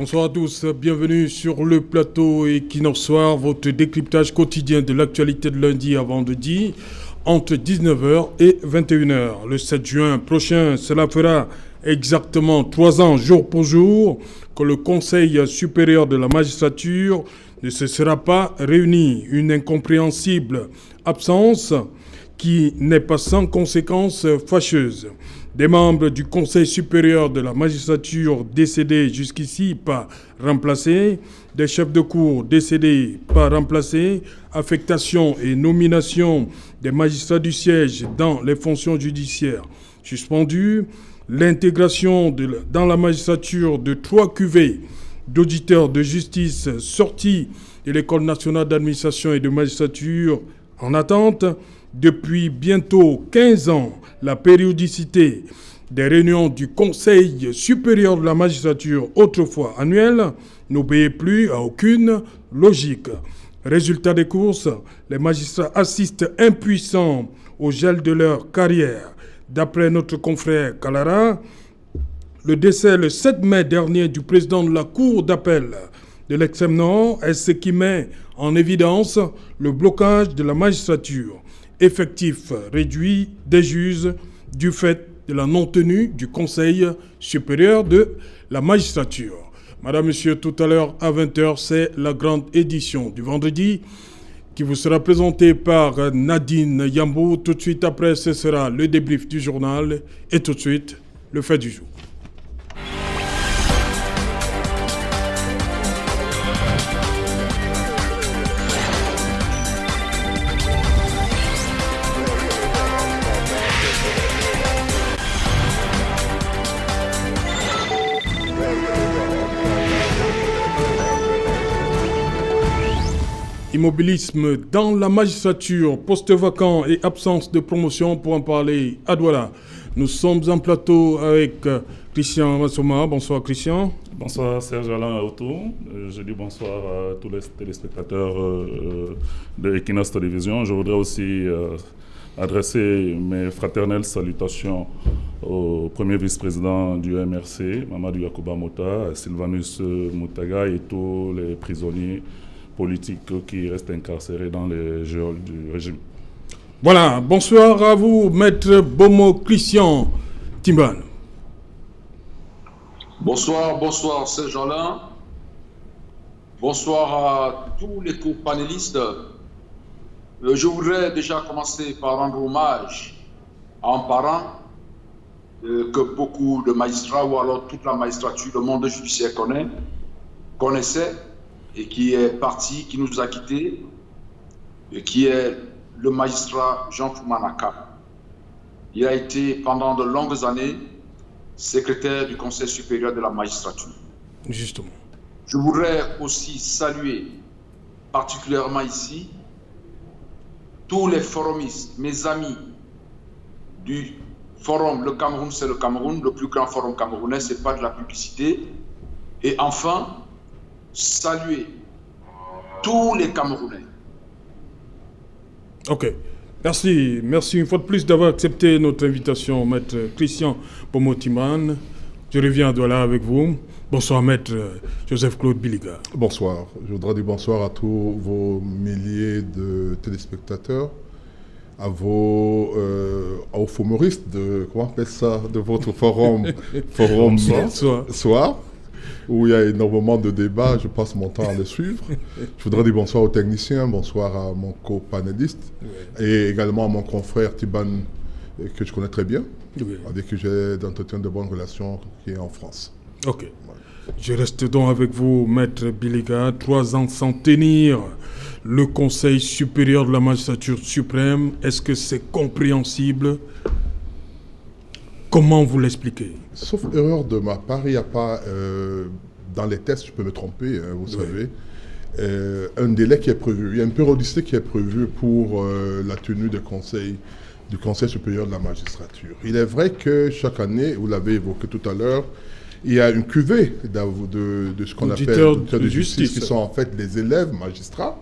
Bonsoir à tous, bienvenue sur le plateau Equinox Soir, votre décryptage quotidien de l'actualité de lundi à vendredi, entre 19h et 21h. Le 7 juin prochain, cela fera exactement 3 ans, jour pour jour, que le Conseil supérieur de la magistrature ne se sera pas réuni. Une incompréhensible absence qui n'est pas sans conséquences fâcheuses. Des membres du Conseil supérieur de la magistrature décédés jusqu'ici pas remplacés, des chefs de cour décédés pas remplacés, affectation et nomination des magistrats du siège dans les fonctions judiciaires suspendues, l'intégration dans la magistrature de 3 cuvées d'auditeurs de justice sortis de l'École nationale d'administration et de magistrature en attente. Depuis bientôt 15 ans, la périodicité des réunions du Conseil supérieur de la magistrature, autrefois annuelle, n'obéit plus à aucune logique. Résultat des courses, les magistrats assistent impuissants au gel de leur carrière. D'après notre confrère Kalara, le décès le 7 mai dernier du président de la Cour d'appel de l'Extrême Nord est ce qui met en évidence le blocage de la magistrature. Effectif réduit des juges du fait de la non-tenue du Conseil supérieur de la magistrature. Madame, Monsieur, tout à l'heure à 20h, c'est la grande édition du vendredi qui vous sera présentée par Nadine Yambou. Tout de suite après, ce sera le débrief du journal et tout de suite, le fait du jour. Immobilisme dans la magistrature, poste vacant et absence de promotion. Pour en parler à Douala, nous sommes en plateau avec Christian Massoma. Bonsoir Christian. Bonsoir Serge Alain Aoto. Je dis bonsoir à tous les téléspectateurs de Equinox Télévision. Je voudrais aussi adresser mes fraternelles salutations au premier vice-président du MRC, Mamadou Yacouba Mota, Sylvanus Moutaga et tous les prisonniers politiques qui restent incarcérés dans les geôles du régime. Voilà, bonsoir à vous, maître Bomo Christian Timban. Bonsoir Serge Alain. Bonsoir à tous les co-panélistes. Je voudrais déjà commencer par rendre hommage à un parent que beaucoup de magistrats ou alors toute la magistrature, le monde judiciaire connaissait, et qui est parti, qui nous a quittés, et qui est le magistrat Jean Foumanaka. Il a été pendant de longues années secrétaire du Conseil supérieur de la magistrature. Justement. Je voudrais aussi saluer particulièrement ici tous les forumistes, mes amis du forum Le Cameroun, c'est le Cameroun, le plus grand forum camerounais, c'est pas de la publicité. Et enfin, saluer tous les Camerounais. Ok. Merci une fois de plus d'avoir accepté notre invitation, maître Christian Pomotiman. Je reviens à Douala avec vous. Bonsoir, maître Joseph-Claude Biliga. Bonsoir. Je voudrais dire bonsoir à tous vos milliers de téléspectateurs, aux humoristes comment on appelle ça, de votre forum soir, où il y a énormément de débats. Je passe mon temps à les suivre. Je voudrais dire bonsoir aux techniciens, bonsoir à mon co-panéliste, et également à mon confrère Tiban, que je connais très bien, avec qui j'ai d'entretien de bonnes relations, qui est en France. Ok. Je reste donc avec vous, maître Biliga. 3 ans sans tenir le Conseil supérieur de la magistrature suprême. Est-ce que c'est compréhensible? Comment vous l'expliquez? Sauf erreur de ma part, il n'y a pas, dans les tests, je peux me tromper, hein, vous savez, un délai qui est prévu. Il y a une périodicité qui est prévue pour la tenue du Conseil supérieur de la magistrature. Il est vrai que chaque année, vous l'avez évoqué tout à l'heure, il y a une cuvée de ce qu'on appelle auditeurs de justice, qui sont en fait les élèves magistrats,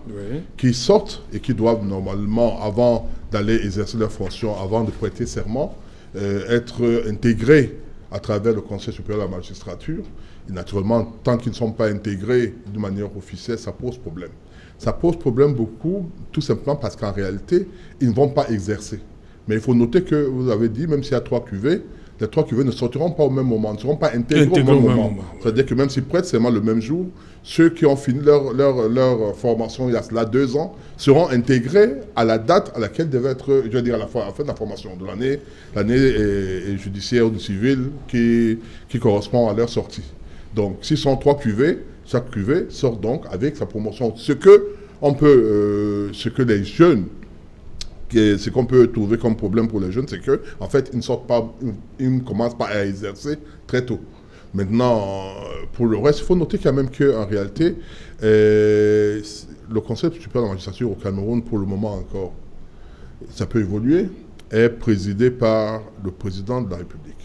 qui sortent et qui doivent normalement, avant d'aller exercer leur fonction, avant de prêter serment, être intégrés à travers le Conseil supérieur de la magistrature. Et naturellement, tant qu'ils ne sont pas intégrés de manière officielle, ça pose problème. Ça pose problème beaucoup, tout simplement parce qu'en réalité, ils ne vont pas exercer. Mais il faut noter que, vous avez dit, même s'il y a 3 QV, les 3 QV ne sortiront pas au même moment, ne seront pas intégrés au même moment. C'est-à-dire que même s'ils prêtent seulement le même jour, ceux qui ont fini leur formation il y a cela 2 ans seront intégrés à la date à laquelle devait être, je veux dire, à la fin de la formation de l'année judiciaire ou du civil qui correspond à leur sortie. Donc, s'ils sont 3 QV, chaque QV sort donc avec sa promotion. Ce que les jeunes, ce qu'on peut trouver comme problème pour les jeunes, c'est qu'en fait, ils ne commencent pas à exercer très tôt. Maintenant, pour le reste, il faut noter quand même qu'en réalité, le Conseil supérieur de la magistrature au Cameroun, pour le moment encore, ça peut évoluer, est présidé par le président de la République.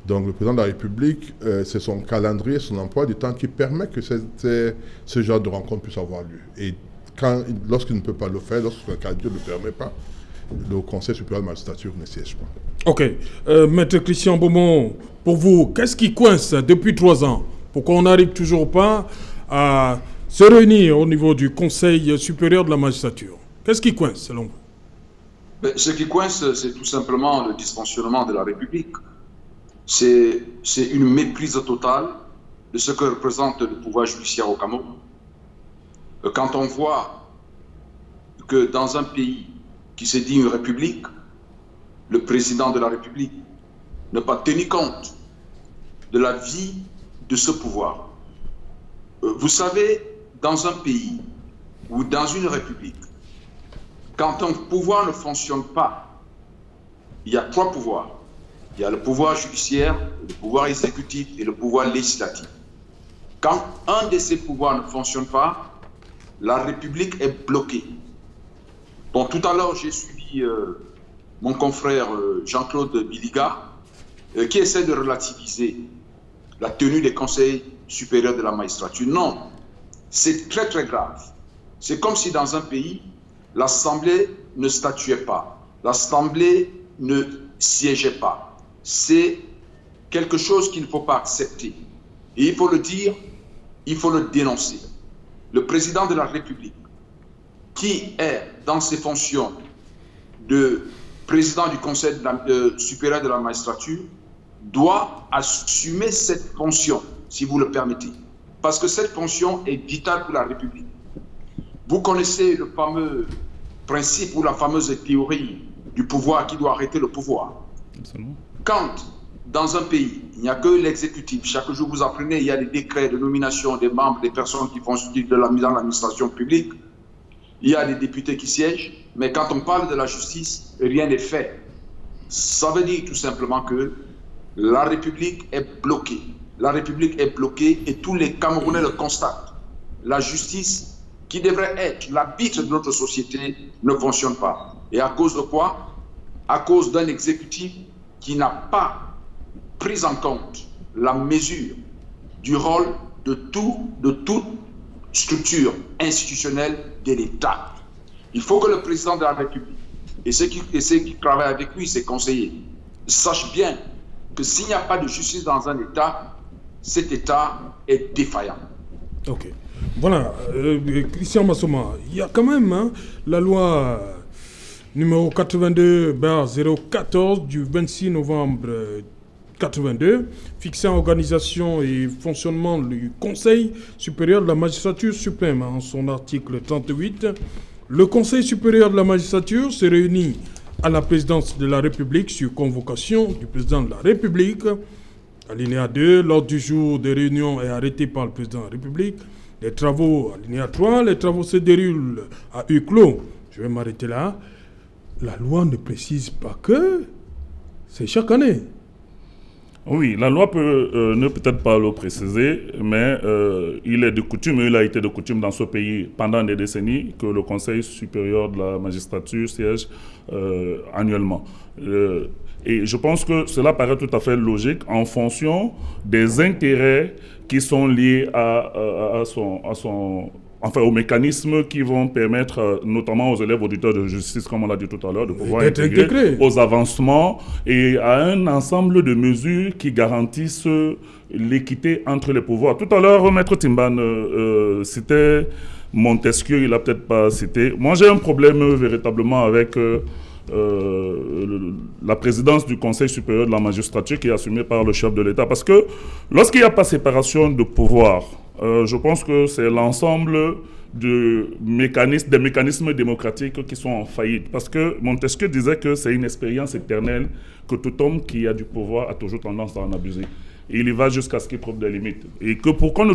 Donc le président de la République, c'est son calendrier, son emploi du temps qui permet que ce genre de rencontre puisse avoir lieu. Et lorsqu'il ne peut pas le faire, lorsque le calendrier ne le permet pas, le Conseil supérieur de la magistrature ne siège pas. Ok. Maître Christian Beaumont, pour vous, qu'est-ce qui coince depuis 3 ans? Pourquoi on n'arrive toujours pas à se réunir au niveau du Conseil supérieur de la magistrature? Qu'est-ce qui coince selon vous? Ce qui coince, c'est tout simplement le dysfonctionnement de la République. C'est une méprise totale de ce que représente le pouvoir judiciaire au Cameroun. Quand on voit que dans un pays qui se dit une république, le président de la République n'a pas tenu compte de la vie de ce pouvoir. Vous savez, dans un pays ou dans une république, quand un pouvoir ne fonctionne pas, il y a 3 pouvoirs. Il y a le pouvoir judiciaire, le pouvoir exécutif et le pouvoir législatif. Quand un de ces pouvoirs ne fonctionne pas, la République est bloquée. Donc tout à l'heure, j'ai suivi mon confrère Jean-Claude Biliga, qui essaie de relativiser la tenue des conseils supérieurs de la magistrature. Non, c'est très très grave. C'est comme si dans un pays, l'Assemblée ne statuait pas, l'Assemblée ne siégeait pas. C'est quelque chose qu'il ne faut pas accepter. Et il faut le dire, il faut le dénoncer. Le président de la République, qui est dans ses fonctions de président du Conseil supérieur de la magistrature, doit assumer cette fonction, si vous le permettez. Parce que cette fonction est vitale pour la République. Vous connaissez le fameux principe ou la fameuse théorie du pouvoir qui doit arrêter le pouvoir. Absolument. Quand, dans un pays, il n'y a que l'exécutif, chaque jour vous apprenez, il y a des décrets de nomination des membres, des personnes qui font de la mise en administration publique, il y a des députés qui siègent, mais quand on parle de la justice, rien n'est fait. Ça veut dire tout simplement que la République est bloquée. La République est bloquée et tous les Camerounais le constatent. La justice, qui devrait être l'arbitre de notre société, ne fonctionne pas. Et à cause de quoi? À cause d'un exécutif qui n'a pas pris en compte la mesure du rôle de toute structure institutionnelle de l'État. Il faut que le président de la République et ceux qui travaillent avec lui, ses conseillers, sachent bien que s'il n'y a pas de justice dans un État, cet État est défaillant. Ok. Voilà, Christian Massoma, il y a quand même la loi numéro 82/014 du 26 novembre 82, fixant organisation et fonctionnement du Conseil supérieur de la magistrature suprême. En son article 38, le Conseil supérieur de la magistrature se réunit à la présidence de la République sur convocation du président de la République. Alinéa 2, l'ordre du jour des réunions est arrêté par le président de la République. Les travaux, alinéa 3, les travaux se déroulent à huis clos. Je vais m'arrêter là. La loi ne précise pas que c'est chaque année. Oui, la loi ne peut-être pas le préciser, mais il est de coutume, il a été de coutume dans ce pays pendant des décennies que le Conseil supérieur de la magistrature siège annuellement. Et je pense que cela paraît tout à fait logique en fonction des intérêts qui sont liés à aux mécanismes qui vont permettre, notamment aux élèves auditeurs de justice, comme on l'a dit tout à l'heure, de pouvoir d'être intégrer intégrés aux avancements et à un ensemble de mesures qui garantissent l'équité entre les pouvoirs. Tout à l'heure, Maître Timban citait Montesquieu, il n'a peut-être pas cité. Moi, j'ai un problème véritablement avec la présidence du Conseil supérieur de la magistrature qui est assumée par le chef de l'État. Parce que lorsqu'il n'y a pas séparation de pouvoir, je pense que c'est l'ensemble des mécanismes démocratiques qui sont en faillite. Parce que Montesquieu disait que c'est une expérience éternelle que tout homme qui a du pouvoir a toujours tendance à en abuser. Et il y va jusqu'à ce qu'il trouve des limites. Et que pour qu'on ne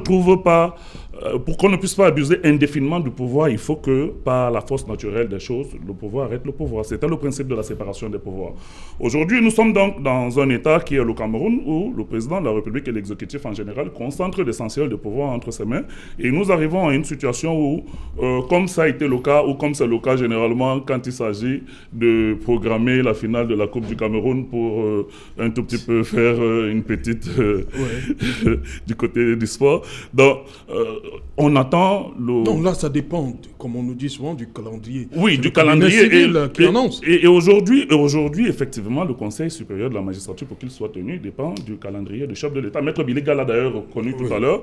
puisse pas abuser indéfiniment du pouvoir, il faut que, par la force naturelle des choses, le pouvoir arrête le pouvoir. C'était le principe de la séparation des pouvoirs. Aujourd'hui, nous sommes donc dans un État qui est le Cameroun, où le président de la République et l'exécutif en général concentrent l'essentiel des pouvoirs entre ses mains. Et nous arrivons à une situation où, comme ça a été le cas, ou comme c'est le cas généralement quand il s'agit de programmer la finale de la Coupe du Cameroun pour un tout petit peu faire une petite... du côté du sport. Donc, on attend le... Non, là, ça dépend, comme on nous dit souvent, du calendrier. Oui, du calendrier. Qui annonce. Et aujourd'hui, effectivement, le Conseil supérieur de la magistrature, pour qu'il soit tenu, dépend du calendrier du chef de l'État. Maître Biliga l'a d'ailleurs reconnu tout à l'heure.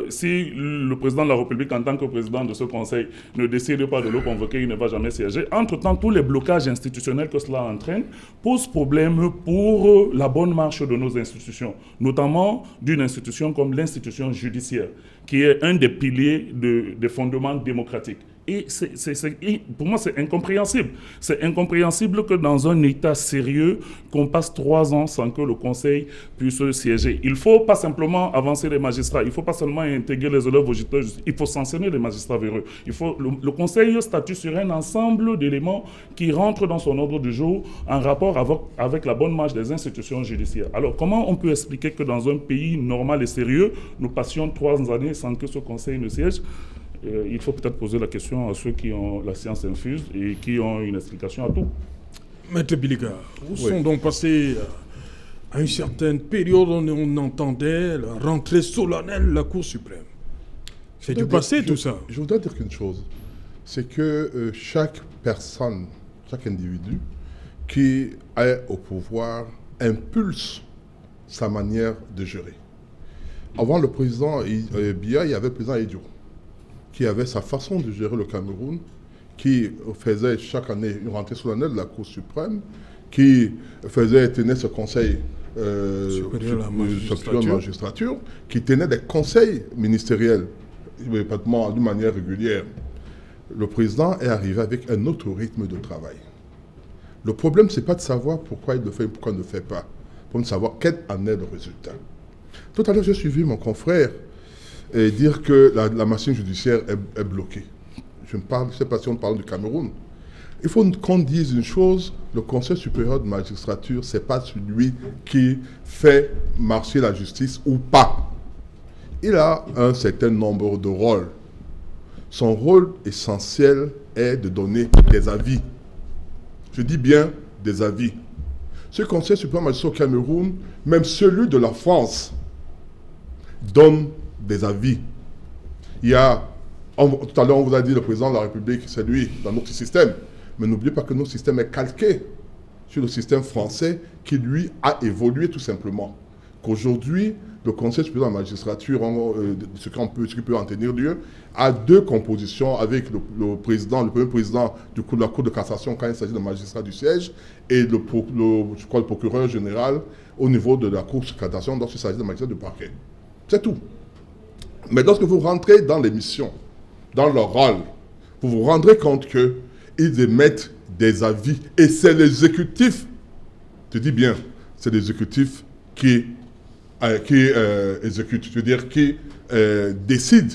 Si le président de la République, en tant que président de ce Conseil, ne décide pas de le convoquer, il ne va jamais siéger. Entre-temps, tous les blocages institutionnels que cela entraîne posent problème pour la bonne marche de nos institutions, notamment d'une institution comme l'institution judiciaire, qui est un des piliers des fondements démocratiques. Et pour moi, c'est incompréhensible. C'est incompréhensible que dans un État sérieux, qu'on passe 3 ans sans que le Conseil puisse siéger. Il ne faut pas simplement avancer les magistrats, il ne faut pas seulement intégrer les élèves auditeurs, il faut sanctionner les magistrats véreux. Le Conseil statue sur un ensemble d'éléments qui rentrent dans son ordre du jour en rapport avec la bonne marche des institutions judiciaires. Alors, comment on peut expliquer que dans un pays normal et sérieux, nous passions 3 années sans que ce Conseil ne siège ? Il faut peut-être poser la question à ceux qui ont la science infuse et qui ont une explication à tout. Maître Biliga, où sont donc passés à une certaine période où on entendait la rentrée solennelle de la Cour suprême? C'est du passé tout ça. Je voudrais dire qu'une chose, c'est que chaque personne, chaque individu qui est au pouvoir impulse sa manière de gérer. Avant le président Biya, il y avait le président Idio, qui avait sa façon de gérer le Cameroun, qui faisait chaque année une rentrée solennelle de la Cour suprême, qui tenait ce conseil supérieur de la magistrature, qui tenait des conseils ministériels, d'une manière régulière. Le président est arrivé avec un autre rythme de travail. Le problème, ce n'est pas de savoir pourquoi il le fait et pourquoi il ne le fait pas, pour savoir quel en est le résultat. Tout à l'heure, j'ai suivi mon confrère et dire que la machine judiciaire est bloquée. Je ne sais pas si on parle du Cameroun. Il faut qu'on dise une chose, le Conseil supérieur de magistrature, ce n'est pas celui qui fait marcher la justice ou pas. Il a un certain nombre de rôles. Son rôle essentiel est de donner des avis. Je dis bien des avis. Ce Conseil supérieur de magistrature au Cameroun, même celui de la France, donne des avis. Il y a, tout à l'heure on vous a dit le président de la République, c'est lui dans notre système, mais n'oubliez pas que notre système est calqué sur le système français qui lui a évolué tout simplement. Qu'aujourd'hui, le Conseil supérieur de la magistrature, ce qui peut en tenir lieu, a 2 compositions avec le premier président de la Cour de cassation quand il s'agit de magistrat du siège et le procureur général au niveau de la Cour de cassation lorsqu'il s'agit de magistrat du parquet. C'est tout. Mais lorsque vous rentrez dans les missions, dans leur rôle, vous vous rendrez compte qu'ils émettent des avis. Et c'est l'exécutif, je dis bien, c'est l'exécutif qui exécute, je veux dire, qui décide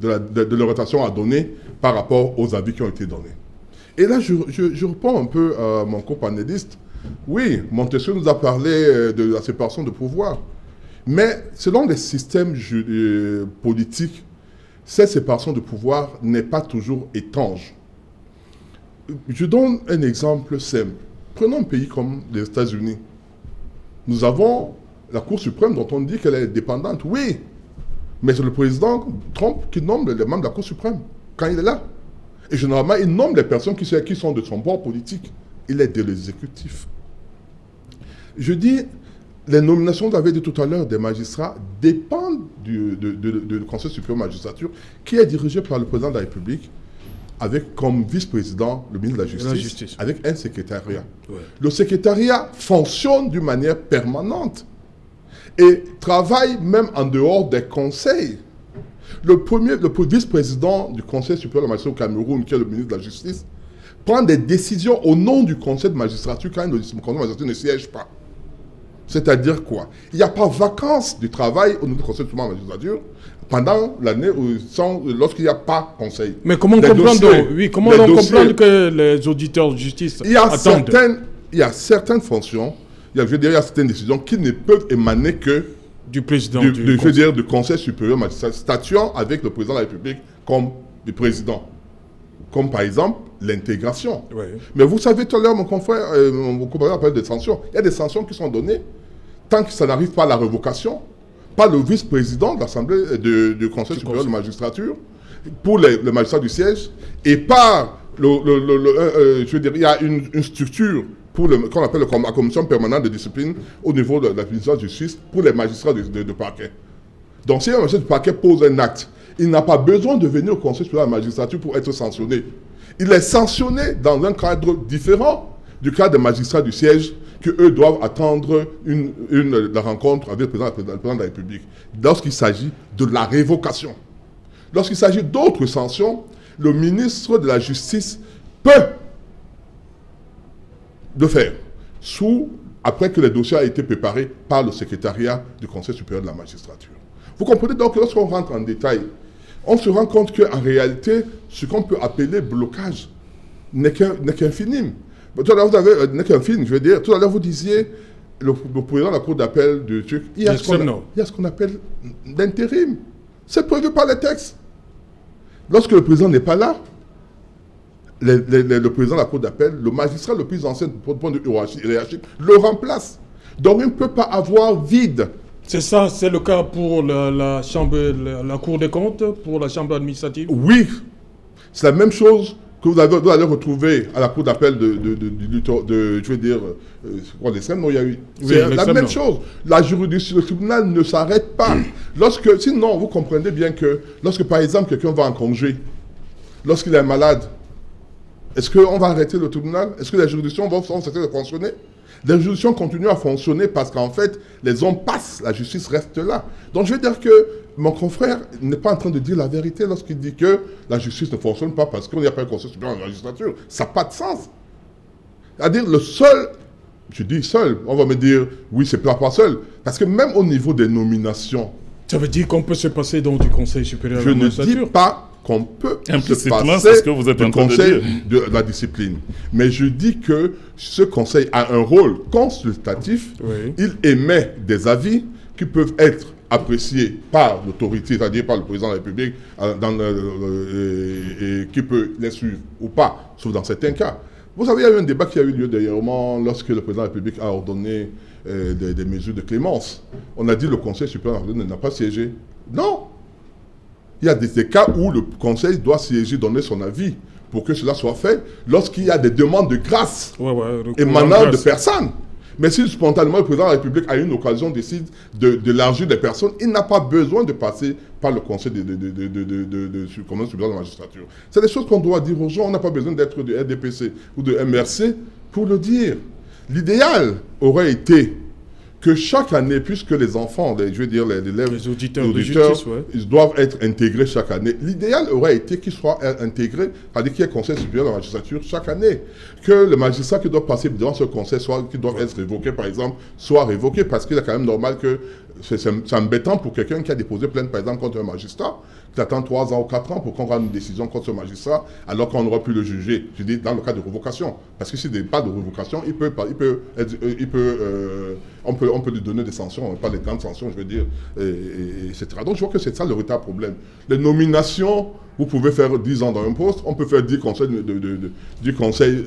de l'orientation à donner par rapport aux avis qui ont été donnés. Et là, je réponds un peu à mon copanéliste. Oui, Montesquieu nous a parlé de la séparation de pouvoir. Mais selon les systèmes politiques, cette séparation de pouvoir n'est pas toujours étanche. Je donne un exemple simple. Prenons un pays comme les États-Unis. Nous avons la Cour suprême dont on dit qu'elle est dépendante, oui. Mais c'est le président Trump qui nomme les membres de la Cour suprême. quand il est là. Et généralement, il nomme les personnes qui sont de son bord politique. Il est de l'exécutif. Je dis, les nominations, vous avez dit tout à l'heure, des magistrats dépendent du Conseil supérieur de la magistrature, qui est dirigé par le président de la République, avec comme vice-président le ministre de la Justice, avec un secrétariat. Ouais. Le secrétariat fonctionne d'une manière permanente et travaille même en dehors des conseils. Le vice-président du Conseil supérieur de la magistrature au Cameroun, qui est le ministre de la Justice, prend des décisions au nom du Conseil de magistrature quand le Conseil de magistrature ne siège pas. C'est-à-dire quoi? Il n'y a pas vacances du travail au niveau du Conseil supérieur de la magistrature pendant l'année lorsqu'il n'y a pas conseil. Mais comment comprendre que les auditeurs de justice attendent? Il y a certaines fonctions, il y a certaines décisions qui ne peuvent émaner que du président du Conseil supérieur magistral, statuant avec le président de la République comme le président. Comme par exemple l'intégration. Ouais. Mais vous savez, tout à l'heure, mon compagnon parlait des sanctions. Il y a des sanctions qui sont données tant que ça n'arrive pas à la révocation, par le vice-président de l'Assemblée du Conseil supérieur de magistrature, pour le magistrat du siège, et par il y a une structure qu'on appelle la commission permanente de discipline au niveau de l'administration de justice pour les magistrats de parquet. Donc si un magistrat du parquet pose un acte, il n'a pas besoin de venir au Conseil supérieur de la magistrature pour être sanctionné. Il est sanctionné dans un cadre différent du cadre des magistrats du siège, qu'eux doivent attendre la rencontre avec le président de la République. Lorsqu'il s'agit de la révocation. Lorsqu'il s'agit d'autres sanctions, le ministre de la Justice peut le faire, après que le dossier a été préparé par le secrétariat du Conseil supérieur de la magistrature. Vous comprenez donc que lorsqu'on rentre en détail, on se rend compte qu'en réalité, ce qu'on peut appeler blocage n'est qu'un film. Tout à l'heure, n'est qu'un film, je veux dire. Tout à l'heure, vous disiez, le président de la Cour d'appel du truc, il y a ce qu'on appelle l'intérim. C'est prévu par les textes. Lorsque le président n'est pas là, le président de la Cour d'appel, le magistrat le plus ancien du point de vue hiérarchique, le remplace. Donc, il ne peut pas avoir vide. C'est ça, c'est le cas pour la Cour des comptes, pour la Chambre administrative? Oui, c'est la même chose que vous allez retrouver à la Cour d'appel je veux dire, c'est la même chose. La juridiction, le tribunal ne s'arrête pas. Sinon, vous comprenez bien que lorsque, par exemple, quelqu'un va en congé, lorsqu'il est malade, est-ce qu'on va arrêter le tribunal? Est-ce que les juridictions vont cesser de fonctionner? Les juridictions continuent à fonctionner parce qu'en fait, les hommes passent, la justice reste là. Donc je veux dire que mon confrère n'est pas en train de dire la vérité lorsqu'il dit que la justice ne fonctionne pas parce qu'il n'y a pas un conseil supérieur de la magistrature. Ça n'a pas de sens. C'est-à-dire le seul, je dis seul, on va me dire, oui, c'est pas seul. Parce que même au niveau des nominations... Ça veut dire qu'on peut se passer donc du conseil supérieur de la magistrature? Je ne dis pas qu'on peut se passer du conseil de la discipline. Mais je dis que ce conseil a un rôle consultatif. Oui. Il émet des avis qui peuvent être appréciés par l'autorité, c'est-à-dire par le président de la République, et qui peut les suivre ou pas, sauf dans certains cas. Vous savez, il y a eu un débat qui a eu lieu dernièrement lorsque le président de la République a ordonné des mesures de clémence. On a dit que le Conseil supérieur de la République n'a pas siégé. Non! Il y a des cas où le Conseil doit siéger, donner son avis pour que cela soit fait lorsqu'il y a des demandes de grâce émanant de personnes. Mais si spontanément le président de la République a une occasion, décide d'élargir des personnes, il n'a pas besoin de passer par le Conseil supérieur de la magistrature. C'est des choses qu'on doit dire aux gens. On n'a pas besoin d'être de RDPC ou de MRC pour le dire. L'idéal aurait été que chaque année, puisque les enfants, les auditeurs de justice, ils doivent être intégrés chaque année, l'idéal aurait été qu'ils soient intégrés, c'est-à-dire qu'il y ait un conseil supérieur de la magistrature chaque année. Que le magistrat qui doit passer devant ce conseil, qui doit être révoqué, par exemple, soit révoqué, parce qu'il est quand même normal que c'est embêtant pour quelqu'un qui a déposé plainte, par exemple, contre un magistrat, qui attend 3 ans ou 4 ans pour qu'on rende une décision contre ce magistrat, alors qu'on aurait pu le juger, je dis, dans le cas de révocation. Parce que s'il n'y a pas de révocation, on peut lui donner des sanctions, pas des grandes sanctions, je veux dire, etc. Donc je vois que c'est ça le véritable problème. Les nominations, vous pouvez faire 10 ans dans un poste, on peut faire 10 conseils du Conseil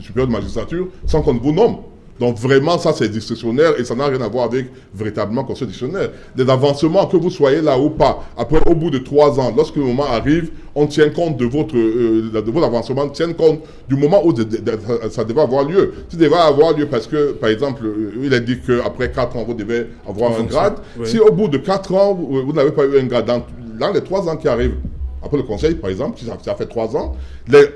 supérieur de magistrature sans qu'on vous nomme. Donc vraiment, ça c'est discrétionnaire et ça n'a rien à voir avec véritablement conseil discrétionnaire. Des avancements, que vous soyez là ou pas, après au bout de 3 ans, lorsque le moment arrive, on tient compte de votre avancement, on tient compte du moment où ça devait avoir lieu. Ça devait avoir lieu parce que, par exemple, il a dit qu'après 4 ans, vous devez avoir un grade. Oui. Si au bout de 4 ans, vous n'avez pas eu un grade, dans les 3 ans qui arrivent, après le conseil, par exemple, si ça fait 3 ans,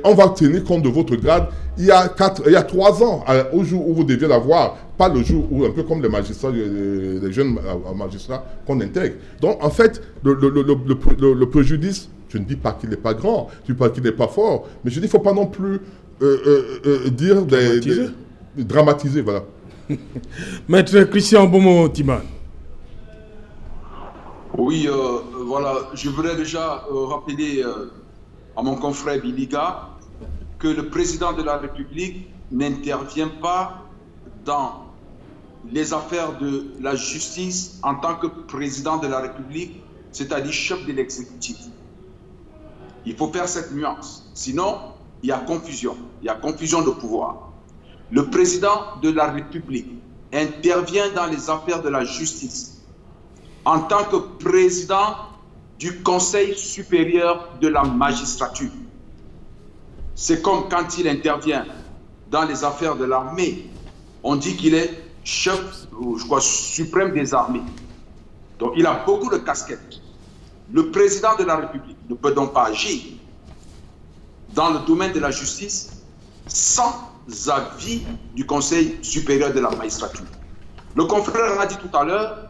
on va tenir compte de votre grade il y a 3 ans, au jour où vous deviez l'avoir, pas le jour où, un peu comme les magistrats, les jeunes magistrats qu'on intègre. Donc, en fait, le préjudice, je ne dis pas qu'il n'est pas grand, je ne dis pas qu'il n'est pas fort, mais je dis qu'il ne faut pas non plus dire dramatiser, voilà. Maître Christian Bomo-Timan. Oui, voilà, je voudrais déjà rappeler à mon confrère Biliga que le président de la République n'intervient pas dans les affaires de la justice en tant que président de la République, c'est-à-dire chef de l'exécutif. Il faut faire cette nuance, sinon il y a confusion de pouvoir. Le président de la République intervient dans les affaires de la justice en tant que président du Conseil supérieur de la magistrature. C'est comme quand il intervient dans les affaires de l'armée, on dit qu'il est chef, je crois, suprême des armées. Donc il a beaucoup de casquettes. Le président de la République ne peut donc pas agir dans le domaine de la justice sans avis du Conseil supérieur de la magistrature. Le confrère a dit tout à l'heure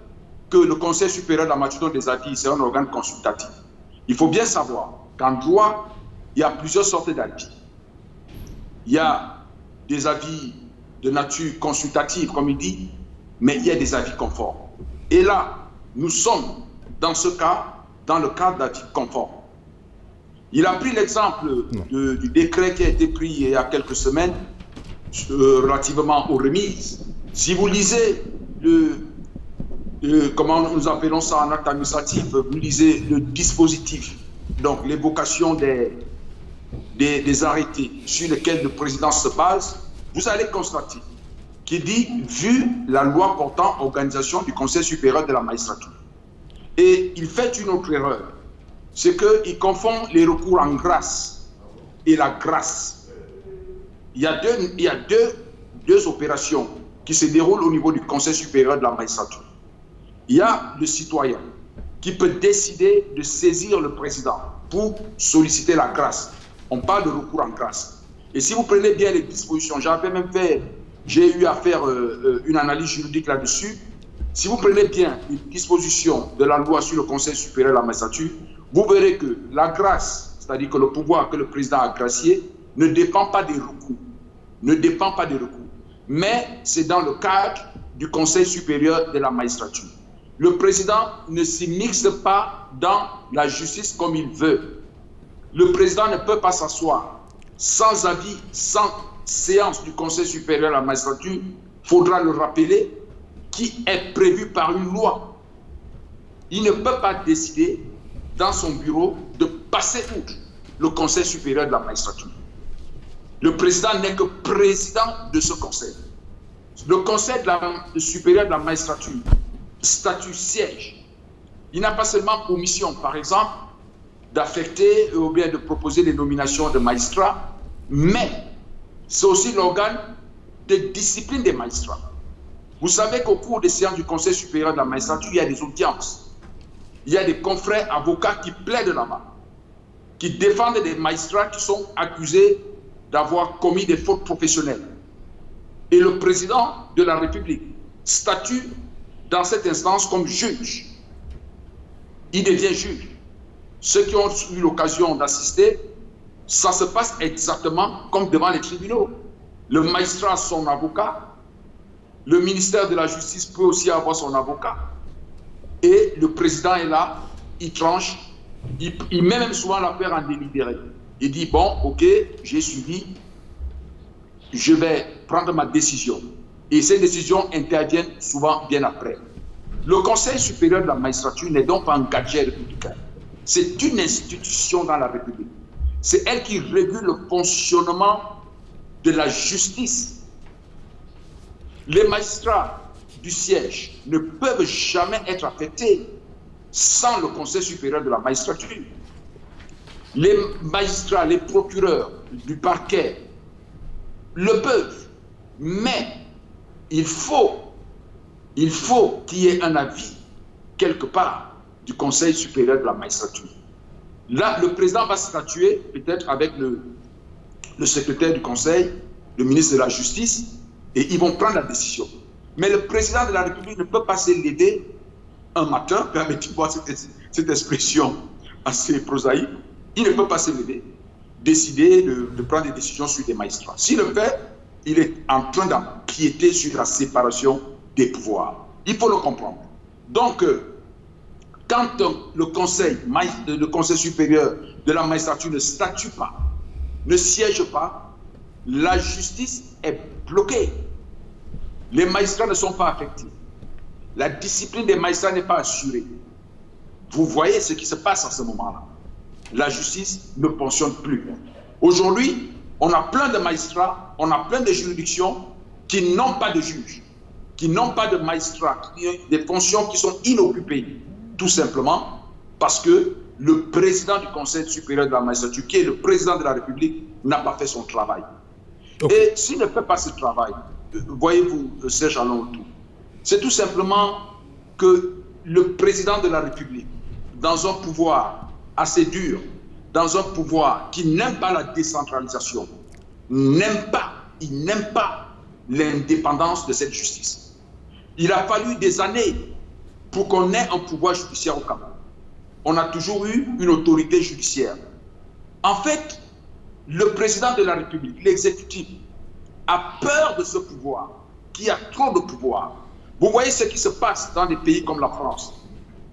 que le Conseil supérieur de la magistrature des avis, c'est un organe consultatif. Il faut bien savoir qu'en droit, il y a plusieurs sortes d'avis. Il y a des avis de nature consultative, comme il dit, mais il y a des avis conformes. Et là, nous sommes, dans ce cas, dans le cadre d'avis conformes. Il a pris l'exemple du décret qui a été pris il y a quelques semaines relativement aux remises. Si vous lisez comment nous appelons ça en acte administratif, vous lisez le dispositif, donc l'évocation des arrêtés sur lesquels le président se base, vous allez constater qu'il dit « vu la loi portant organisation du Conseil supérieur de la magistrature ». Et il fait une autre erreur, c'est qu'il confond les recours en grâce et la grâce. Il y a deux opérations qui se déroulent au niveau du Conseil supérieur de la magistrature. Il y a le citoyen qui peut décider de saisir le président pour solliciter la grâce. On parle de recours en grâce. Et si vous prenez bien les dispositions, j'ai eu à faire une analyse juridique là-dessus. Si vous prenez bien une disposition de la loi sur le Conseil supérieur de la magistrature, vous verrez que la grâce, c'est-à-dire que le pouvoir que le président a gracié, ne dépend pas des recours. Ne dépend pas des recours. Mais c'est dans le cadre du Conseil supérieur de la magistrature. Le président ne s'immisce pas dans la justice comme il veut. Le président ne peut pas s'asseoir sans avis, sans séance du Conseil supérieur de la magistrature. Il faudra le rappeler, qui est prévu par une loi. Il ne peut pas décider dans son bureau de passer outre le Conseil supérieur de la magistrature. Le président n'est que président de ce conseil. Le Conseil supérieur de la magistrature, statut siège, il n'a pas seulement pour mission, par exemple, d'affecter ou bien de proposer les nominations de magistrats, mais c'est aussi l'organe de discipline des magistrats. Vous savez qu'au cours des séances du Conseil supérieur de la magistrature, il y a des audiences. Il y a des confrères avocats qui plaident là-bas, qui défendent des magistrats qui sont accusés d'avoir commis des fautes professionnelles. Et le président de la République statue dans cette instance comme juge. Il devient juge. Ceux qui ont eu l'occasion d'assister, ça se passe exactement comme devant les tribunaux. Le magistrat a son avocat, le ministère de la Justice peut aussi avoir son avocat, et le président est là, il tranche, il met même souvent l'affaire en délibéré. Il dit, bon, ok, j'ai suivi, je vais prendre ma décision. Et ces décisions interviennent souvent bien après. Le Conseil supérieur de la magistrature n'est donc pas un gadget républicain. C'est une institution dans la République. C'est elle qui régule le fonctionnement de la justice. Les magistrats du siège ne peuvent jamais être affectés sans le Conseil supérieur de la magistrature. Les magistrats, les procureurs du parquet le peuvent, mais il faut qu'il y ait un avis quelque part du Conseil supérieur de la magistrature. Là, le président va statuer peut-être avec le secrétaire du Conseil, le ministre de la Justice, et ils vont prendre la décision. Mais le président de la République ne peut pas se lever un matin, permettez-moi cette expression assez prosaïque, il ne peut pas se lever, décider de prendre des décisions sur des magistrats. S'il le fait, il est en train d'empiéter sur la séparation des pouvoirs. Il faut le comprendre. Donc, quand le Conseil supérieur de la magistrature ne statue pas, ne siège pas, la justice est bloquée. Les magistrats ne sont pas affectés. La discipline des magistrats n'est pas assurée. Vous voyez ce qui se passe en ce moment-là. La justice ne fonctionne plus. Aujourd'hui, on a plein de magistrats, on a plein de juridictions qui n'ont pas de juges, qui n'ont pas de magistrats, qui ont des fonctions qui sont inoccupées, tout simplement parce que le président du Conseil supérieur de la magistrature, qui est le président de la République, n'a pas fait son travail. Okay. Et s'il ne fait pas ce travail, voyez-vous, Serge Alonso, c'est tout simplement que le président de la République, dans un pouvoir assez dur, dans un pouvoir qui n'aime pas la décentralisation, il n'aime pas l'indépendance de cette justice. Il a fallu des années pour qu'on ait un pouvoir judiciaire au Cameroun. On a toujours eu une autorité judiciaire. En fait, le président de la République, l'exécutif, a peur de ce pouvoir, qui a trop de pouvoir. Vous voyez ce qui se passe dans des pays comme la France.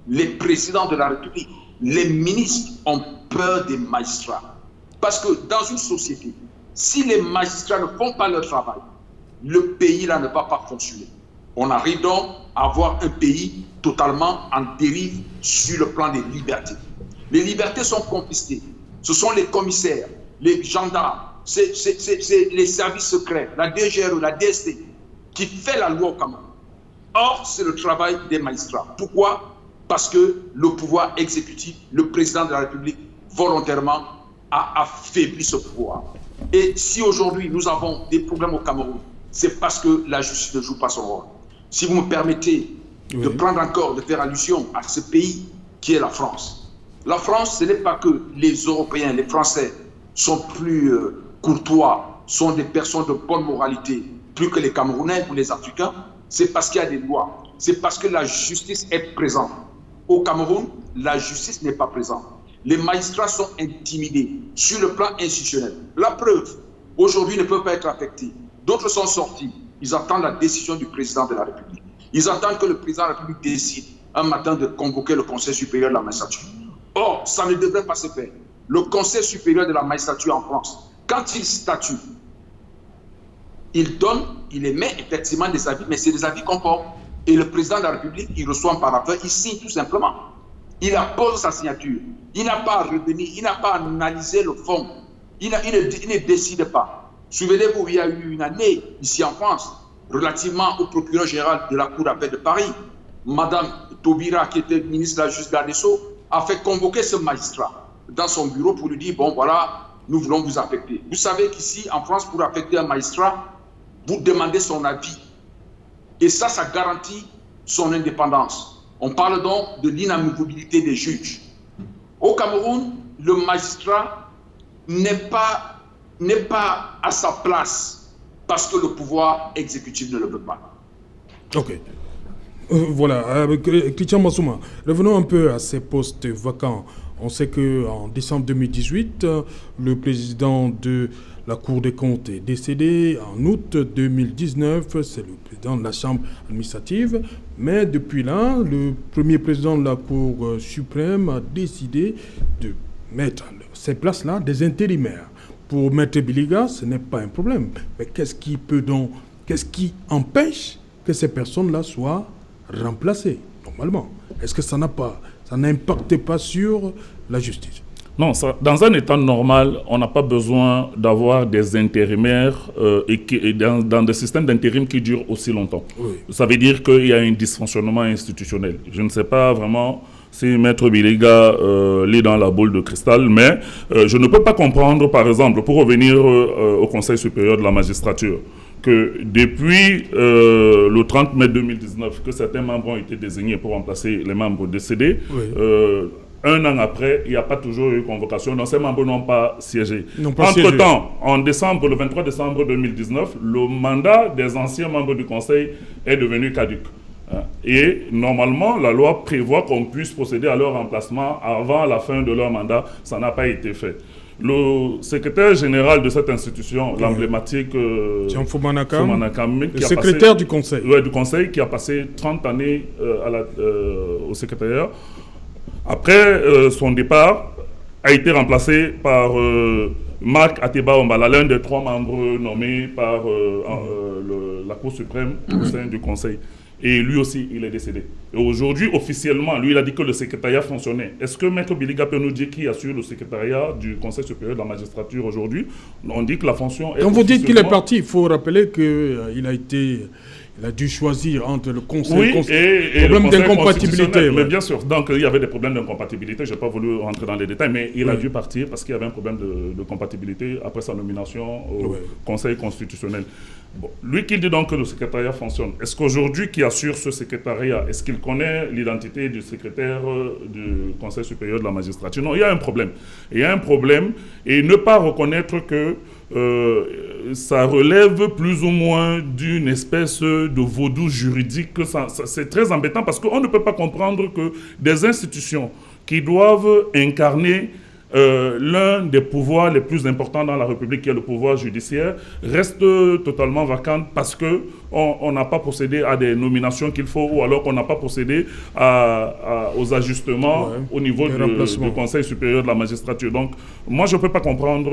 Les présidents de la République, les ministres ont peur des magistrats. Parce que dans une société, si les magistrats ne font pas leur travail, le pays là ne va pas fonctionner. On arrive donc à avoir un pays totalement en dérive sur le plan des libertés. Les libertés sont confisquées. Ce sont les commissaires, les gendarmes, c'est les services secrets, la DGRE, la DST, qui fait la loi au Cameroun. Or, c'est le travail des magistrats. Pourquoi? Parce que le pouvoir exécutif, le président de la République, volontairement, a affaibli ce pouvoir. Et si aujourd'hui nous avons des problèmes au Cameroun, c'est parce que la justice ne joue pas son rôle. Si vous me permettez de prendre encore, de faire allusion à ce pays qui est la France. La France, ce n'est pas que les Européens, les Français sont plus courtois, sont des personnes de bonne moralité, plus que les Camerounais ou les Africains. C'est parce qu'il y a des lois. C'est parce que la justice est présente. Au Cameroun, la justice n'est pas présente. Les magistrats sont intimidés sur le plan institutionnel. La preuve, aujourd'hui, ne peuvent pas être affectés. D'autres sont sortis. Ils attendent la décision du président de la République. Ils attendent que le président de la République décide un matin de convoquer le Conseil supérieur de la magistrature. Or, ça ne devrait pas se faire. Le Conseil supérieur de la magistrature en France, quand il statue, il donne, il émet effectivement des avis, mais c'est des avis conformes. Et le président de la République, il reçoit un paragraphe, il signe tout simplement. Il appose sa signature. Il n'a pas à revenir, il n'a pas à analyser le fond. Il ne décide pas. Souvenez-vous, il y a eu une année ici en France, relativement au procureur général de la Cour d'appel de Paris, Madame Taubira, qui était ministre de la Justice garde des Sceaux, a fait convoquer ce magistrat dans son bureau pour lui dire, bon voilà, nous voulons vous affecter. Vous savez qu'ici, en France, pour affecter un magistrat, vous demandez son avis. Et ça garantit son indépendance. On parle donc de l'inamovibilité des juges. Au Cameroun, le magistrat n'est pas à sa place parce que le pouvoir exécutif ne le veut pas. Ok. Voilà, Christian Massouma, revenons un peu à ces postes vacants. On sait qu'en décembre 2018, le président de la Cour des comptes est décédé. En août 2019, c'est le président de la Chambre administrative. Mais depuis là, le premier président de la Cour suprême a décidé de mettre à ces places-là des intérimaires. Pour Maître Biliga, ce n'est pas un problème. Mais qu'est-ce qui empêche que ces personnes-là soient remplacées, normalement? Est-ce que ça n'impacte pas sur la justice? Non, dans un État normal, on n'a pas besoin d'avoir des intérimaires et dans des systèmes d'intérim qui durent aussi longtemps. Oui. Ça veut dire qu'il y a un dysfonctionnement institutionnel. Je ne sais pas vraiment si Maître Biliga lit dans la boule de cristal, mais je ne peux pas comprendre, par exemple, pour revenir au Conseil supérieur de la magistrature, que depuis le 30 mai 2019, que certains membres ont été désignés pour remplacer les membres décédés, oui. Un an après, il n'y a pas toujours eu convocation, donc ces membres n'ont pas siégé. Entre-temps, le 23 décembre 2019, le mandat des anciens membres du Conseil est devenu caduc. Et normalement, la loi prévoit qu'on puisse procéder à leur remplacement avant la fin de leur mandat. Ça n'a pas été fait. Le secrétaire général de cette institution, l'emblématique Jean Foumanakam, le secrétaire du Conseil. Oui, du Conseil, qui a passé 30 années au secrétariat. Après son départ, a été remplacé par Marc Ateba Ombala, l'un des 3 membres nommés par la Cour suprême au sein du Conseil. Et lui aussi, il est décédé. Et aujourd'hui, officiellement, lui, il a dit que le secrétariat fonctionnait. Est-ce que Maître Biliga peut nous dire qui assure le secrétariat du Conseil supérieur de la magistrature aujourd'hui? On dit que la fonction est... Quand vous dites qu'il est parti, il faut rappeler qu'il a dû choisir entre le Conseil et problème d'incompatibilité. Mais bien sûr, donc il y avait des problèmes d'incompatibilité, je n'ai pas voulu rentrer dans les détails, mais il a dû partir parce qu'il y avait un problème de compatibilité après sa nomination au Conseil constitutionnel. Bon, lui qui dit donc que le secrétariat fonctionne, est-ce qu'aujourd'hui qui assure ce secrétariat, est-ce qu'il connaît l'identité du secrétaire du Conseil supérieur de la magistrature? Non, il y a un problème. Il y a un problème, et ne pas reconnaître que ça relève plus ou moins d'une espèce de vaudou juridique. C'est très embêtant parce qu'on ne peut pas comprendre que des institutions qui doivent incarner l'un des pouvoirs les plus importants dans la République, qui est le pouvoir judiciaire, reste totalement vacante parce qu'on n'a pas procédé à des nominations qu'il faut, ou alors qu'on n'a pas procédé aux ajustements au niveau du Conseil supérieur de la magistrature. Donc, moi, je ne peux pas comprendre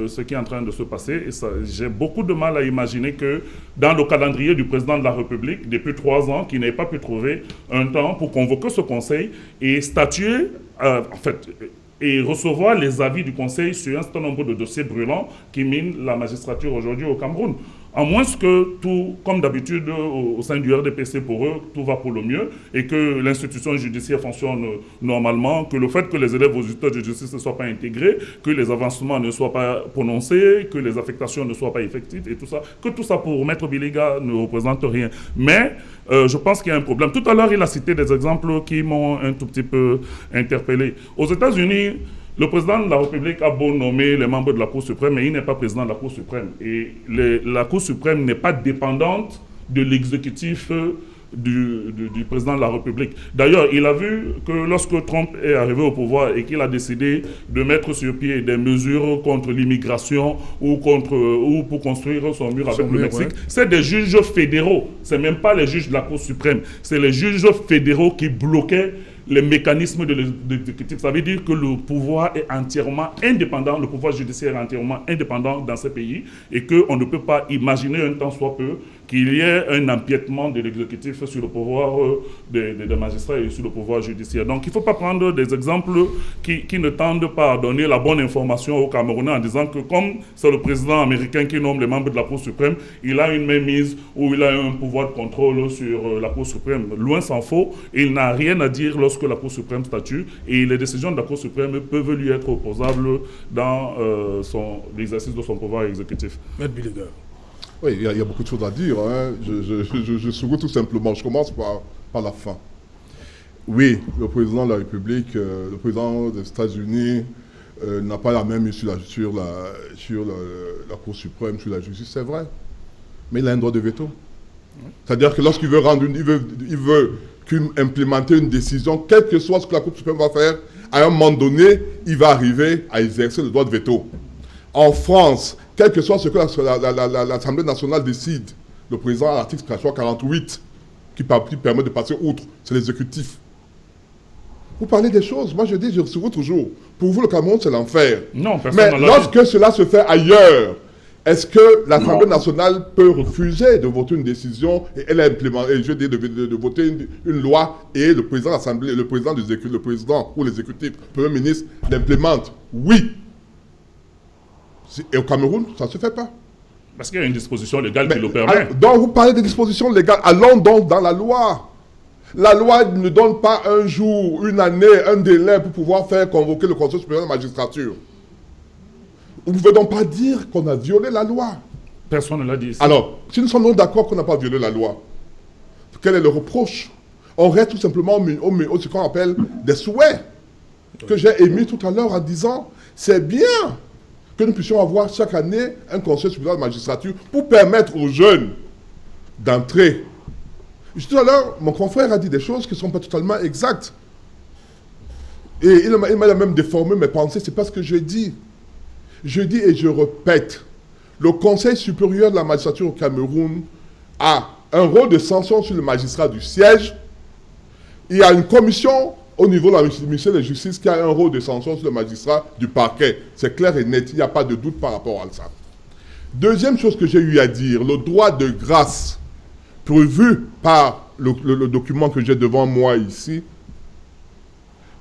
ce qui est en train de se passer. Et j'ai beaucoup de mal à imaginer que dans le calendrier du président de la République, depuis 3 ans, qu'il n'ait pas pu trouver un temps pour convoquer ce Conseil et statuer, et recevoir les avis du Conseil sur un certain nombre de dossiers brûlants qui minent la magistrature aujourd'hui au Cameroun. À moins que tout, comme d'habitude au sein du RDPC, pour eux, tout va pour le mieux et que l'institution judiciaire fonctionne normalement, que le fait que les élèves aux états de justice ne soient pas intégrés, que les avancements ne soient pas prononcés, que les affectations ne soient pas effectives et tout ça, que tout ça pour Maître Biliga ne représente rien. Mais je pense qu'il y a un problème. Tout à l'heure, il a cité des exemples qui m'ont un tout petit peu interpellé. Aux États-Unis, le président de la République a beau nommer les membres de la Cour suprême, mais il n'est pas président de la Cour suprême. Et la Cour suprême n'est pas dépendante de l'exécutif du président de la République. D'ailleurs, il a vu que lorsque Trump est arrivé au pouvoir et qu'il a décidé de mettre sur pied des mesures contre l'immigration ou pour construire son mur avec le Mexique, c'est des juges fédéraux. C'est même pas les juges de la Cour suprême. C'est les juges fédéraux qui bloquaient les mécanismes de l'exécutif. Ça veut dire que le pouvoir est entièrement indépendant, le pouvoir judiciaire est entièrement indépendant dans ces pays et qu'on ne peut pas imaginer un temps soit peu qu'il y ait un empiètement de l'exécutif sur le pouvoir des magistrats et sur le pouvoir judiciaire. Donc il ne faut pas prendre des exemples qui ne tendent pas à donner la bonne information aux Camerounais en disant que comme c'est le président américain qui nomme les membres de la Cour suprême, il a une mainmise ou il a un pouvoir de contrôle sur la Cour suprême. Loin s'en faut, il n'a rien à dire lorsque la Cour suprême statue et les décisions de la Cour suprême peuvent lui être opposables dans l'exercice de son pouvoir exécutif. Maître Biliga. Oui, il y a beaucoup de choses à dire. Hein. Je souhaite tout simplement, je commence par la fin. Oui, le président de la République, le président des États-Unis n'a pas la même issue sur la Cour suprême, sur la justice, c'est vrai. Mais il a un droit de veto. C'est-à-dire que lorsqu'il veut il veut implémenter une décision, quel que soit ce que la Cour suprême va faire, à un moment donné, il va arriver à exercer le droit de veto. En France, quel que soit ce que l'Assemblée nationale décide, le président à l'article 48 qui permet de passer outre, c'est l'exécutif. Vous parlez des choses, moi je dis, je souviens toujours, pour vous le Cameroun c'est l'enfer. Non, personne. Mais lorsque cela se fait ailleurs, est-ce que l'Assemblée nationale peut refuser de voter une décision et elle implémente, et je dis de voter une loi et le président de l'Assemblée, le président ou l'exécutif, le Premier ministre l'implémente? Oui. Et au Cameroun, ça ne se fait pas. Parce qu'il y a une disposition légale qui le permet. Donc vous parlez de dispositions légales, allons donc dans la loi. La loi ne donne pas un jour, une année, un délai pour pouvoir faire convoquer le Conseil supérieur de la magistrature. Vous ne pouvez donc pas dire qu'on a violé la loi. Personne ne l'a dit ici. Alors, si nous sommes d'accord qu'on n'a pas violé la loi, quel est le reproche? On reste tout simplement au ce qu'on appelle des souhaits que j'ai émis tout à l'heure en disant c'est bien que nous puissions avoir chaque année un conseil supérieur de la magistrature pour permettre aux jeunes d'entrer. Tout à l'heure, mon confrère a dit des choses qui ne sont pas totalement exactes. Et il m'a même déformé mes pensées, c'est pas ce que je dis. Je dis et je répète, le Conseil supérieur de la magistrature au Cameroun a un rôle de sanction sur le magistrat du siège. Il y a une commission au niveau de la ministère de la Justice qui a un rôle de sanction sur le magistrat du parquet. C'est clair et net, il n'y a pas de doute par rapport à ça. Deuxième chose que j'ai eu à dire, le droit de grâce prévu par le document que j'ai devant moi ici,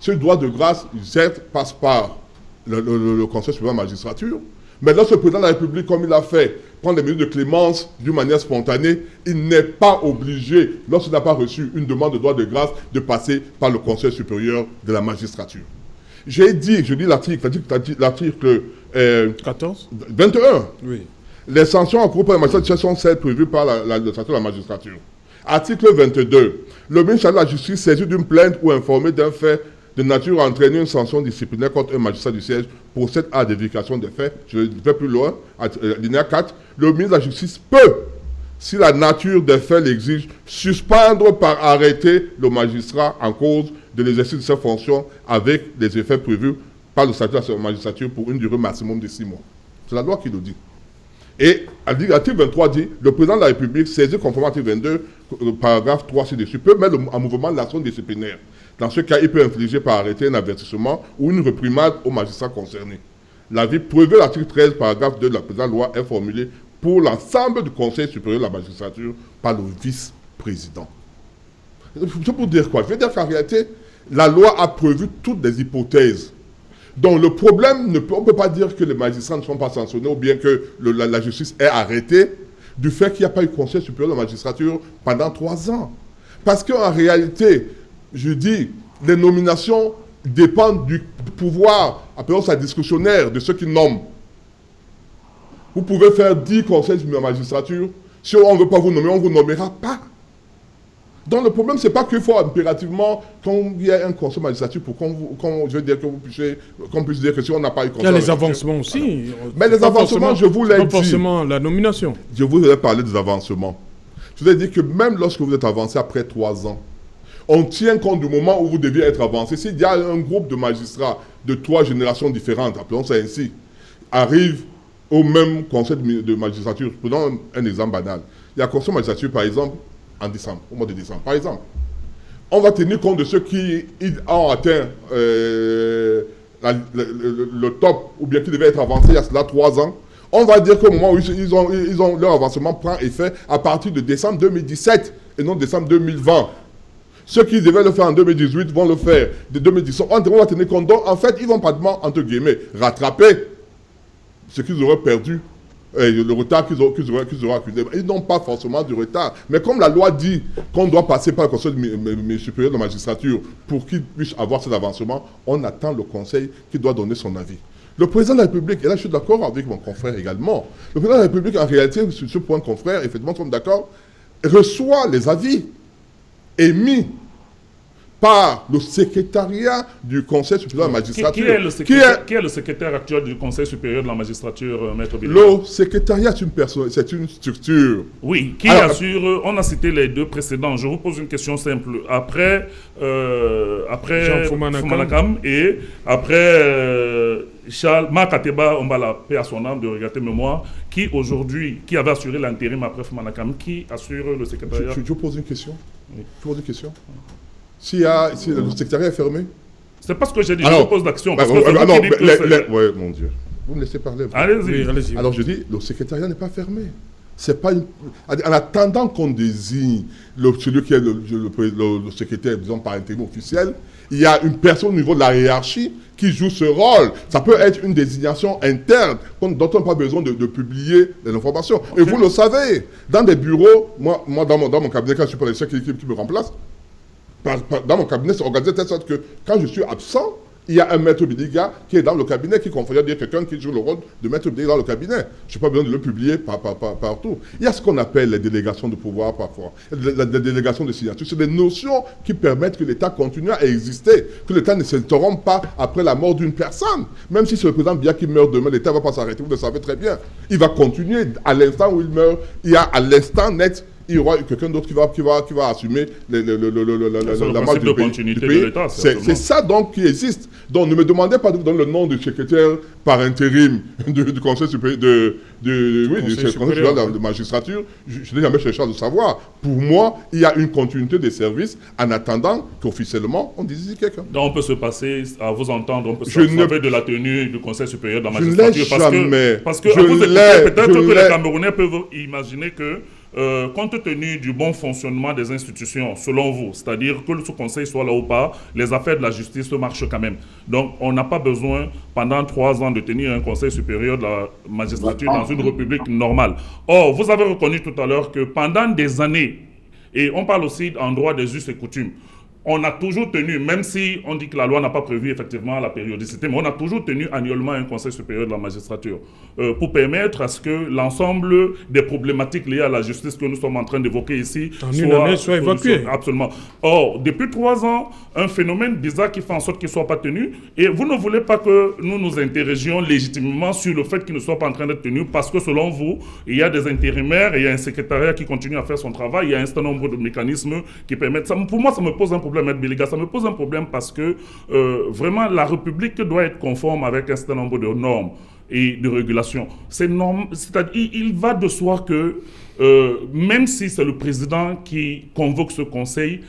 ce droit de grâce, certes, passe par le Conseil supérieur de la magistrature, mais lorsque le président de la République, comme il a fait, prend des mesures de clémence d'une manière spontanée, il n'est pas obligé, lorsqu'il n'a pas reçu une demande de droit de grâce, de passer par le Conseil supérieur de la magistrature. J'ai dit, je lis l'article 14 21. Oui. Les sanctions encourus par la magistrature sont celles prévues par le statut de la magistrature. Article 22. Le ministre de la Justice saisi d'une plainte ou informé d'un fait de nature à entraîner une sanction disciplinaire contre un magistrat du siège procède à la vérification des faits. Je vais plus loin. Alinéa 4. Le ministre de la Justice peut, si la nature des faits l'exige, suspendre par arrêté le magistrat en cause de l'exercice de ses fonctions avec les effets prévus par le statut de la magistrature pour une durée maximum de 6 mois. C'est la loi qui le dit. Et l'article 23 dit, le président de la République, saisi conformément à l'article 22, paragraphe 3 ci-dessus, peut mettre en mouvement l'action disciplinaire. Dans ce cas, il peut infliger par arrêté un avertissement ou une réprimande au magistrat concerné. L'avis prévu à l'article 13, paragraphe 2 de la présente loi est formulé pour l'ensemble du Conseil supérieur de la magistrature par le vice-président. C'est pour dire quoi? Je veux dire qu'en réalité, la loi a prévu toutes les hypothèses. Donc le problème, on ne peut pas dire que les magistrats ne sont pas sanctionnés ou bien que la justice est arrêtée du fait qu'il n'y a pas eu Conseil supérieur de la magistrature pendant 3 ans. Parce qu'en réalité, je dis, les nominations dépendent du pouvoir, appelons ça discrétionnaire, de ceux qui nomment. Vous pouvez faire 10 conseils de la magistrature. Si on ne veut pas vous nommer, on ne vous nommera pas. Donc le problème, ce n'est pas qu'il faut impérativement qu'il y ait un conseil de magistrature pour je veux dire qu'on puisse dire que si on n'a pas eu conseil. Il y a les avancements aussi. Mais les avancements, je vous l'ai dit. Pas forcément la nomination. Je vous ai parlé des avancements. Je vous ai dit que même lorsque vous êtes avancé après 3 ans, on tient compte du moment où vous deviez être avancé. S'il y a un groupe de magistrats de 3 générations différentes, appelons ça ainsi, arrive au même conseil de magistrature. Prenons un exemple banal. Il y a un conseil de magistrature, par exemple, en décembre, au mois de décembre. Par exemple, on va tenir compte de ceux qui ont atteint le top, ou bien qui devaient être avancés il y a cela 3 ans. On va dire qu'au moment où leur avancement prend effet à partir de décembre 2017 et non décembre 2020. Ceux qui devaient le faire en 2018 vont le faire de 2017. On va tenir compte. Donc, en fait, ils vont pratiquement, entre guillemets, rattraper ce qu'ils auraient perdu, le retard qu'ils auraient accusé. Ils n'ont pas forcément du retard. Mais comme la loi dit qu'on doit passer par le Conseil supérieur de la magistrature pour qu'ils puissent avoir cet avancement, on attend le Conseil qui doit donner son avis. Le président de la République, et là je suis d'accord avec mon confrère également, le président de la République, en réalité, sur ce point, confrère, effectivement, nous sommes d'accord, reçoit les avis émis par le secrétariat du Conseil supérieur de la magistrature. Qui est le secrétaire actuel du Conseil supérieur de la magistrature, Maître Billy? Le secrétariat, c'est une structure. Oui, qui assure, on a cité les 2 précédents. Je vous pose une question simple. Après Jean Foumanakam et après Charles Makateba, on va la paix à son âme de regretter mémoire, qui aujourd'hui, qui avait assuré l'intérim après Foumanakam, qui assure le secrétariat? Je vous pose une question. Oui. Je vous pose une question. Si le secrétariat est fermé? C'est pas ce que j'ai dit, je pose l'action. Oui, mon Dieu. Vous me laissez parler. Allez-y. Oui, allez-y. Alors je dis, le secrétariat n'est pas fermé. C'est pas en attendant qu'on désigne celui qui est le secrétaire, disons par intérim officiel, il y a une personne au niveau de la hiérarchie qui joue ce rôle. Ça peut être une désignation interne dont on n'a pas besoin de publier les informations. Okay. Et vous le savez, dans des bureaux, moi dans mon cabinet, quand je suis professeur qui me remplace, dans mon cabinet, c'est organisé de telle sorte que quand je suis absent, il y a un maître Bidiga qui est dans le cabinet, qui confère dire quelqu'un qui joue le rôle de maître Bidiga dans le cabinet. Je n'ai pas besoin de le publier partout. Il y a ce qu'on appelle les délégations de pouvoir parfois, les délégations de signature. C'est des notions qui permettent que l'État continue à exister, que l'État ne s'interrompt pas après la mort d'une personne. Même si c'est le président Biya qui meurt demain, l'État ne va pas s'arrêter, vous le savez très bien. Il va continuer à l'instant où il meurt, il y a à l'instant net, il y aura quelqu'un d'autre qui va assumer la marche du pays. C'est ça donc qui existe. Donc ne me demandez pas de vous donner le nom du secrétaire par intérim du Conseil supérieur de magistrature. Je n'ai jamais cherché à le savoir. Pour moi, il y a une continuité des services en attendant qu'officiellement on désigne quelqu'un. Donc on peut se passer, à vous entendre, on peut se passer de la tenue du Conseil supérieur de la magistrature. Parce que peut-être que les Camerounais peuvent imaginer que compte tenu du bon fonctionnement des institutions, selon vous, c'est-à-dire que ce conseil soit là ou pas, les affaires de la justice marchent quand même. Donc, on n'a pas besoin, pendant 3 ans, de tenir un conseil supérieur de la magistrature dans une république normale. Or, vous avez reconnu tout à l'heure que pendant des années, et on parle aussi en droit des us et coutumes, on a toujours tenu, même si on dit que la loi n'a pas prévu effectivement la périodicité, mais on a toujours tenu annuellement un conseil supérieur de la magistrature pour permettre à ce que l'ensemble des problématiques liées à la justice que nous sommes en train d'évoquer ici soit évacué. Absolument. Or, depuis 3 ans, un phénomène bizarre qui fait en sorte qu'il ne soit pas tenu, et vous ne voulez pas que nous nous interrogions légitimement sur le fait qu'il ne soit pas en train d'être tenu, parce que selon vous, il y a des intérimaires, il y a un secrétariat qui continue à faire son travail, il y a un certain nombre de mécanismes qui permettent ça. Pour moi, ça me pose un problème. M. Biliga, ça me pose un problème parce que vraiment la République doit être conforme avec un certain nombre de normes et de régulations. C'est-à-dire, il va de soi que même si c'est le président qui convoque ce conseil,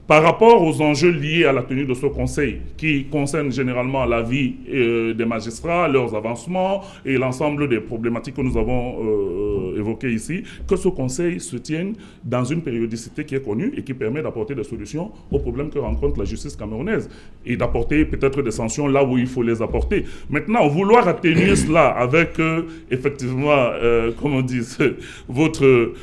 par rapport aux enjeux liés à la tenue de ce conseil, qui concernent généralement la vie des magistrats, leurs avancements et l'ensemble des problématiques que nous avons évoquées ici, que ce conseil se tienne dans une périodicité qui est connue et qui permet d'apporter des solutions aux problèmes que rencontre la justice camerounaise et d'apporter peut-être des sanctions là où il faut les apporter. Maintenant, vouloir atténuer cela avec, effectivement, comment on dit, votre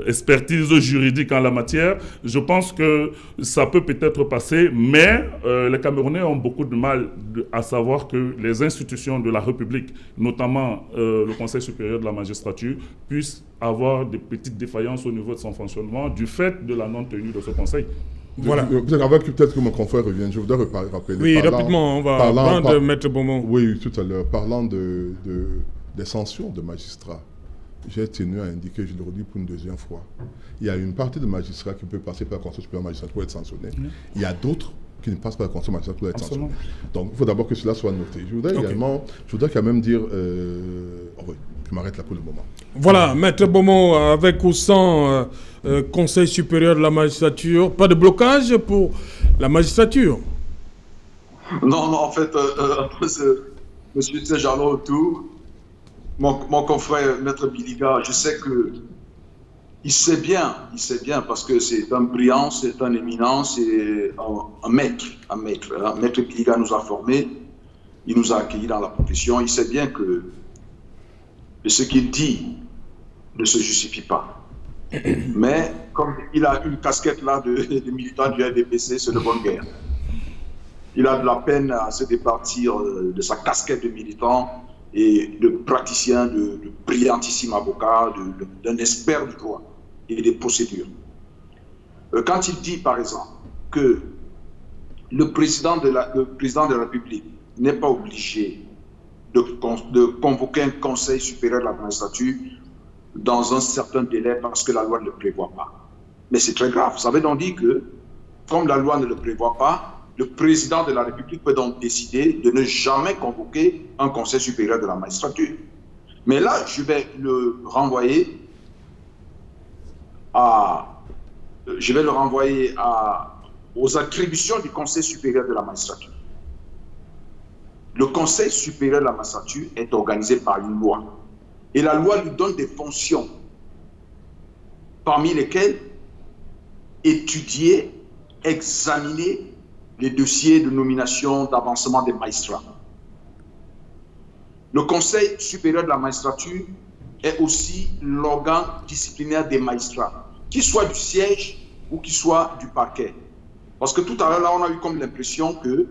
expertise juridique en la matière, je pense que ça peut peut-être passer, mais les Camerounais ont beaucoup de mal à savoir que les institutions de la République, notamment le Conseil supérieur de la magistrature, puissent avoir des petites défaillances au niveau de son fonctionnement du fait de la non-tenue de ce Conseil. Voilà. Peut-être que mon confrère revienne, je voudrais rappeler. Oui, rapidement, on va prendre Maître Beaumont. Oui, tout à l'heure, parlant des sanctions de magistrats. J'ai tenu à indiquer, je le redis pour une deuxième fois, il y a une partie de magistrats qui peut passer par le Conseil supérieur de la magistrature pour être sanctionné. Il y a d'autres qui ne passent pas par le Conseil magistrature pour être sanctionné. Donc il faut d'abord que cela soit noté. Je voudrais quand même dire, oui, je m'arrête là pour le moment. Voilà, Maître Beaumont, avec ou sans Conseil supérieur de la magistrature, pas de blocage pour la magistrature? Non, en fait, monsieur Tsejarlo, tout. Mon confrère, Maître Biliga, je sais que il sait bien, parce que c'est un brillant, c'est un éminent, c'est un maître. Maître Biliga nous a formés, il nous a accueillis dans la profession, il sait bien que ce qu'il dit ne se justifie pas. Mais comme il a une casquette là de militant du RDPC, c'est de bonne guerre. Il a de la peine à se départir de sa casquette de militant et de praticien, de brillantissime avocat, d'un expert du droit et des procédures. Quand il dit, par exemple, que le président de la République n'est pas obligé de convoquer un conseil supérieur de la magistrature dans un certain délai parce que la loi ne le prévoit pas. Mais c'est très grave. Ça veut donc dire que, comme la loi ne le prévoit pas, le président de la République peut donc décider de ne jamais convoquer un conseil supérieur de la magistrature. Mais là, je vais le renvoyer aux attributions du conseil supérieur de la magistrature. le Conseil supérieur de la magistrature est organisé par une loi. Et la loi lui donne des fonctions, parmi lesquelles étudier, examiner les dossiers de nomination, d'avancement des magistrats. Le Conseil supérieur de la magistrature est aussi l'organe disciplinaire des magistrats, qu'il soit du siège ou qu'il soit du parquet. Parce que tout à l'heure, là, on a eu comme l'impression que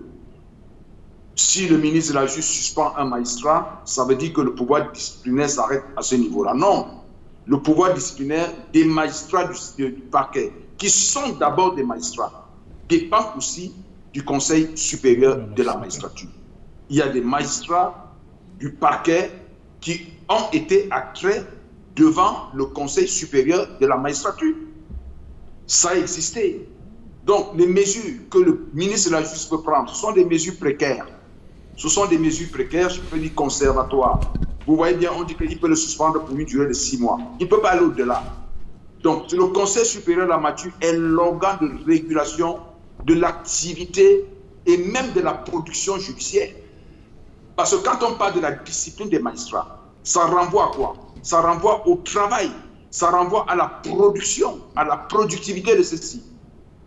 si le ministre de la Justice suspend un magistrat, ça veut dire que le pouvoir disciplinaire s'arrête à ce niveau-là. Non. Le pouvoir disciplinaire des magistrats du parquet, qui sont d'abord des magistrats, dépend aussi du Conseil supérieur de la magistrature. Il y a des magistrats du parquet qui ont été attraits devant le Conseil supérieur de la magistrature. Ça a existé. Donc, les mesures que le ministre de la Justice peut prendre, ce sont des mesures précaires. Ce sont des mesures précaires, je peux dire conservatoires. Vous voyez bien, on dit qu'il peut le suspendre pour une durée de 6 mois. Il ne peut pas aller au-delà. Donc, le Conseil supérieur de la magistrature est l'organe de régulation de l'activité et même de la production judiciaire. Parce que quand on parle de la discipline des magistrats, ça renvoie à quoi? Ça renvoie au travail, ça renvoie à la production, à la productivité de ceci.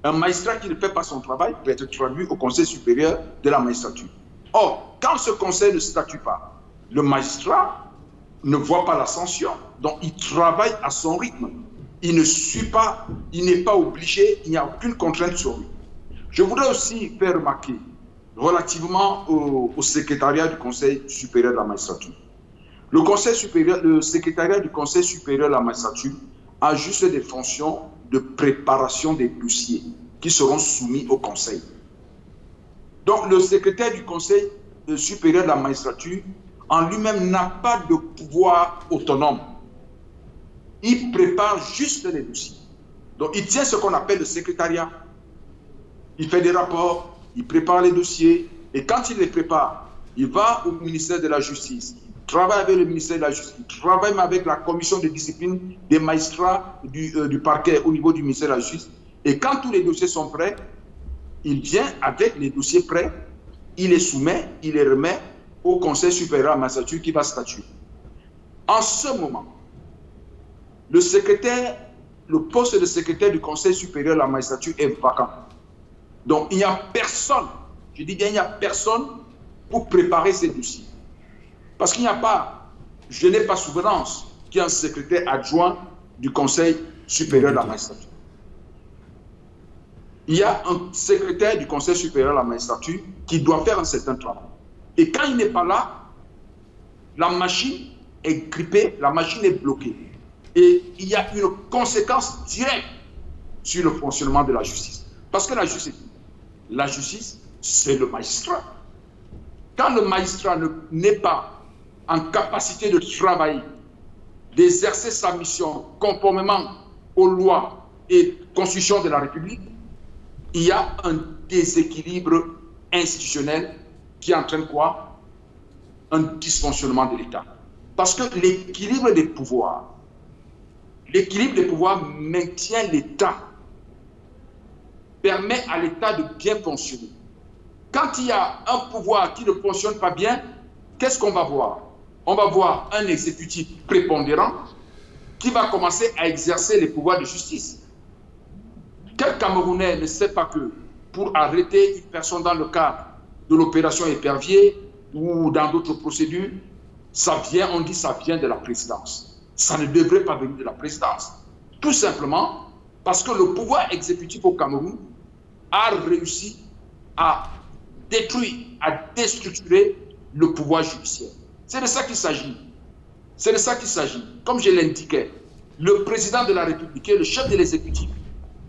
Un magistrat qui ne fait pas son travail peut être traduit au Conseil supérieur de la magistrature. Or, quand ce conseil ne statue pas, le magistrat ne voit pas la sanction. Donc, il travaille à son rythme. Il ne suit pas, il n'est pas obligé, il n'y a aucune contrainte sur lui. Je voudrais aussi faire remarquer, relativement au secrétariat du Conseil supérieur de la magistrature. Le secrétariat du Conseil supérieur de la magistrature a juste des fonctions de préparation des dossiers qui seront soumis au Conseil. Donc, le secrétaire du Conseil supérieur de la magistrature, en lui-même, n'a pas de pouvoir autonome. Il prépare juste les dossiers. Donc, il tient ce qu'on appelle le secrétariat. Il fait des rapports, il prépare les dossiers, et quand il les prépare, il va au ministère de la Justice, il travaille avec le ministère de la Justice, il travaille avec la commission de discipline des magistrats du parquet au niveau du ministère de la Justice, et quand tous les dossiers sont prêts, il vient avec les dossiers prêts, il les soumet, il les remet au Conseil supérieur de la magistrature qui va statuer. En ce moment, le poste de secrétaire du Conseil supérieur de la magistrature est vacant. Donc, il n'y a personne, je dis bien, il n'y a personne pour préparer ces dossiers. Parce qu'il n'y a pas, je n'ai pas souvenance qu'il y ait un secrétaire adjoint du Conseil supérieur de la magistrature. Il y a un secrétaire du Conseil supérieur de la magistrature qui doit faire un certain travail. Et quand il n'est pas là, la machine est grippée, la machine est bloquée. Et il y a une conséquence directe sur le fonctionnement de la justice. Parce que la justice, c'est le magistrat. Quand le magistrat n'est pas en capacité de travailler, d'exercer sa mission conformément aux lois et constitutions de la République, il y a un déséquilibre institutionnel qui entraîne quoi? Un dysfonctionnement de l'État. Parce que l'équilibre des pouvoirs maintient l'État, permet à l'État de bien fonctionner. Quand il y a un pouvoir qui ne fonctionne pas bien, qu'est-ce qu'on va voir? On va voir un exécutif prépondérant qui va commencer à exercer les pouvoirs de justice. Quel Camerounais ne sait pas que pour arrêter une personne dans le cadre de l'opération Épervier ou dans d'autres procédures, on dit ça vient de la présidence. Ça ne devrait pas venir de la présidence. Tout simplement parce que le pouvoir exécutif au Cameroun a réussi à détruire, à déstructurer le pouvoir judiciaire. C'est de ça qu'il s'agit. C'est de ça qu'il s'agit. Comme je l'indiquais, le président de la République, le chef de l'exécutif,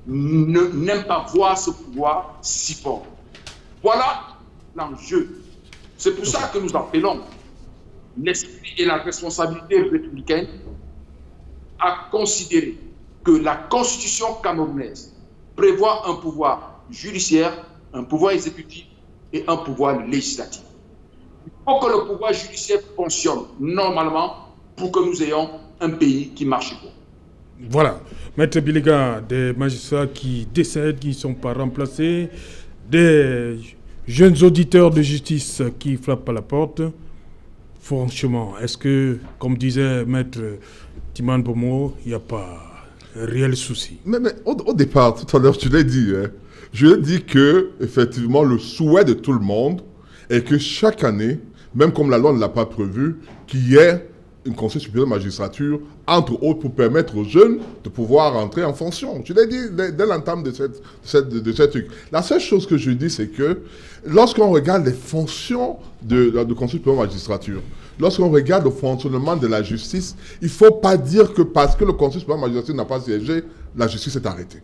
n'aime pas voir ce pouvoir si fort. Voilà l'enjeu. C'est pour ça que nous appelons l'esprit et la responsabilité républicaine à considérer que la constitution camerounaise prévoit un pouvoir judiciaire, un pouvoir exécutif et un pouvoir législatif. Il faut que le pouvoir judiciaire fonctionne normalement pour que nous ayons un pays qui marche bien. Voilà. Maître Biliga, des magistrats qui décèdent, qui ne sont pas remplacés, des jeunes auditeurs de justice qui frappent à la porte. Franchement, est-ce que, comme disait Maître Timan Bomo, il n'y a pas un réel souci? Mais au départ, tout à l'heure, je l'ai dit. Je l'ai dit que, effectivement, le souhait de tout le monde est que chaque année, même comme la loi ne l'a pas prévu, qu'il y ait un conseil supérieur de magistrature, entre autres, pour permettre aux jeunes de pouvoir entrer en fonction. Je l'ai dit dès l'entame de cette truc. La seule chose que je dis, c'est que lorsqu'on regarde les fonctions du conseil supérieur de magistrature, lorsqu'on regarde le fonctionnement de la justice, il ne faut pas dire que parce que le conseil supérieur de magistrature n'a pas siégé, la justice est arrêtée.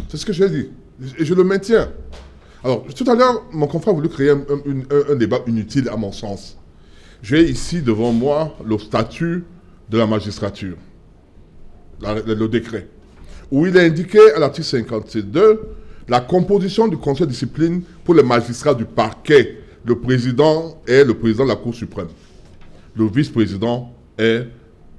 C'est ce que j'ai dit. Et je le maintiens. Alors, tout à l'heure, mon confrère a voulu créer un débat inutile à mon sens. J'ai ici devant moi le statut de la magistrature, le décret, où il est indiqué à l'article 52 la composition du conseil de discipline pour les magistrats du parquet. Le président est le président de la Cour suprême. Le vice-président est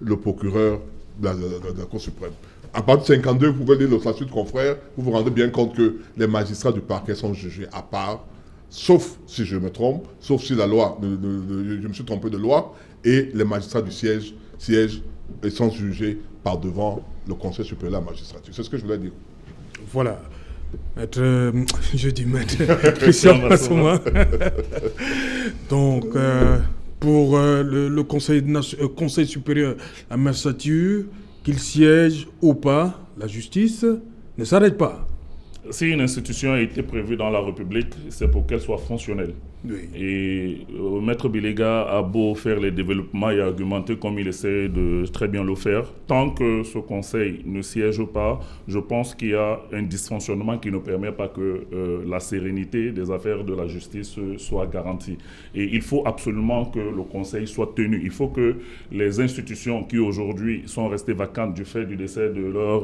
le procureur de la Cour suprême. À partir de 52, vous pouvez lire le statut de confrère, vous vous rendez bien compte que les magistrats du parquet sont jugés à part, sauf si je me trompe, sauf si la loi, je me suis trompé de loi, et les magistrats du siège et sont jugés par devant le Conseil supérieur de la magistrature. C'est ce que je voulais dire. Voilà. Maître Christian Massouma. Donc, pour le Conseil supérieur de la magistrature, qu'il siège ou pas, la justice ne s'arrête pas. Si une institution a été prévue dans la République, c'est pour qu'elle soit fonctionnelle. Oui. Et Maître Bilega a beau faire les développements et argumenter comme il essaie de très bien le faire. Tant que ce conseil ne siège pas, je pense qu'il y a un dysfonctionnement qui ne permet pas que la sérénité des affaires de la justice soit garantie. Et il faut absolument que le conseil soit tenu. Il faut que les institutions qui aujourd'hui sont restées vacantes du fait du décès de leur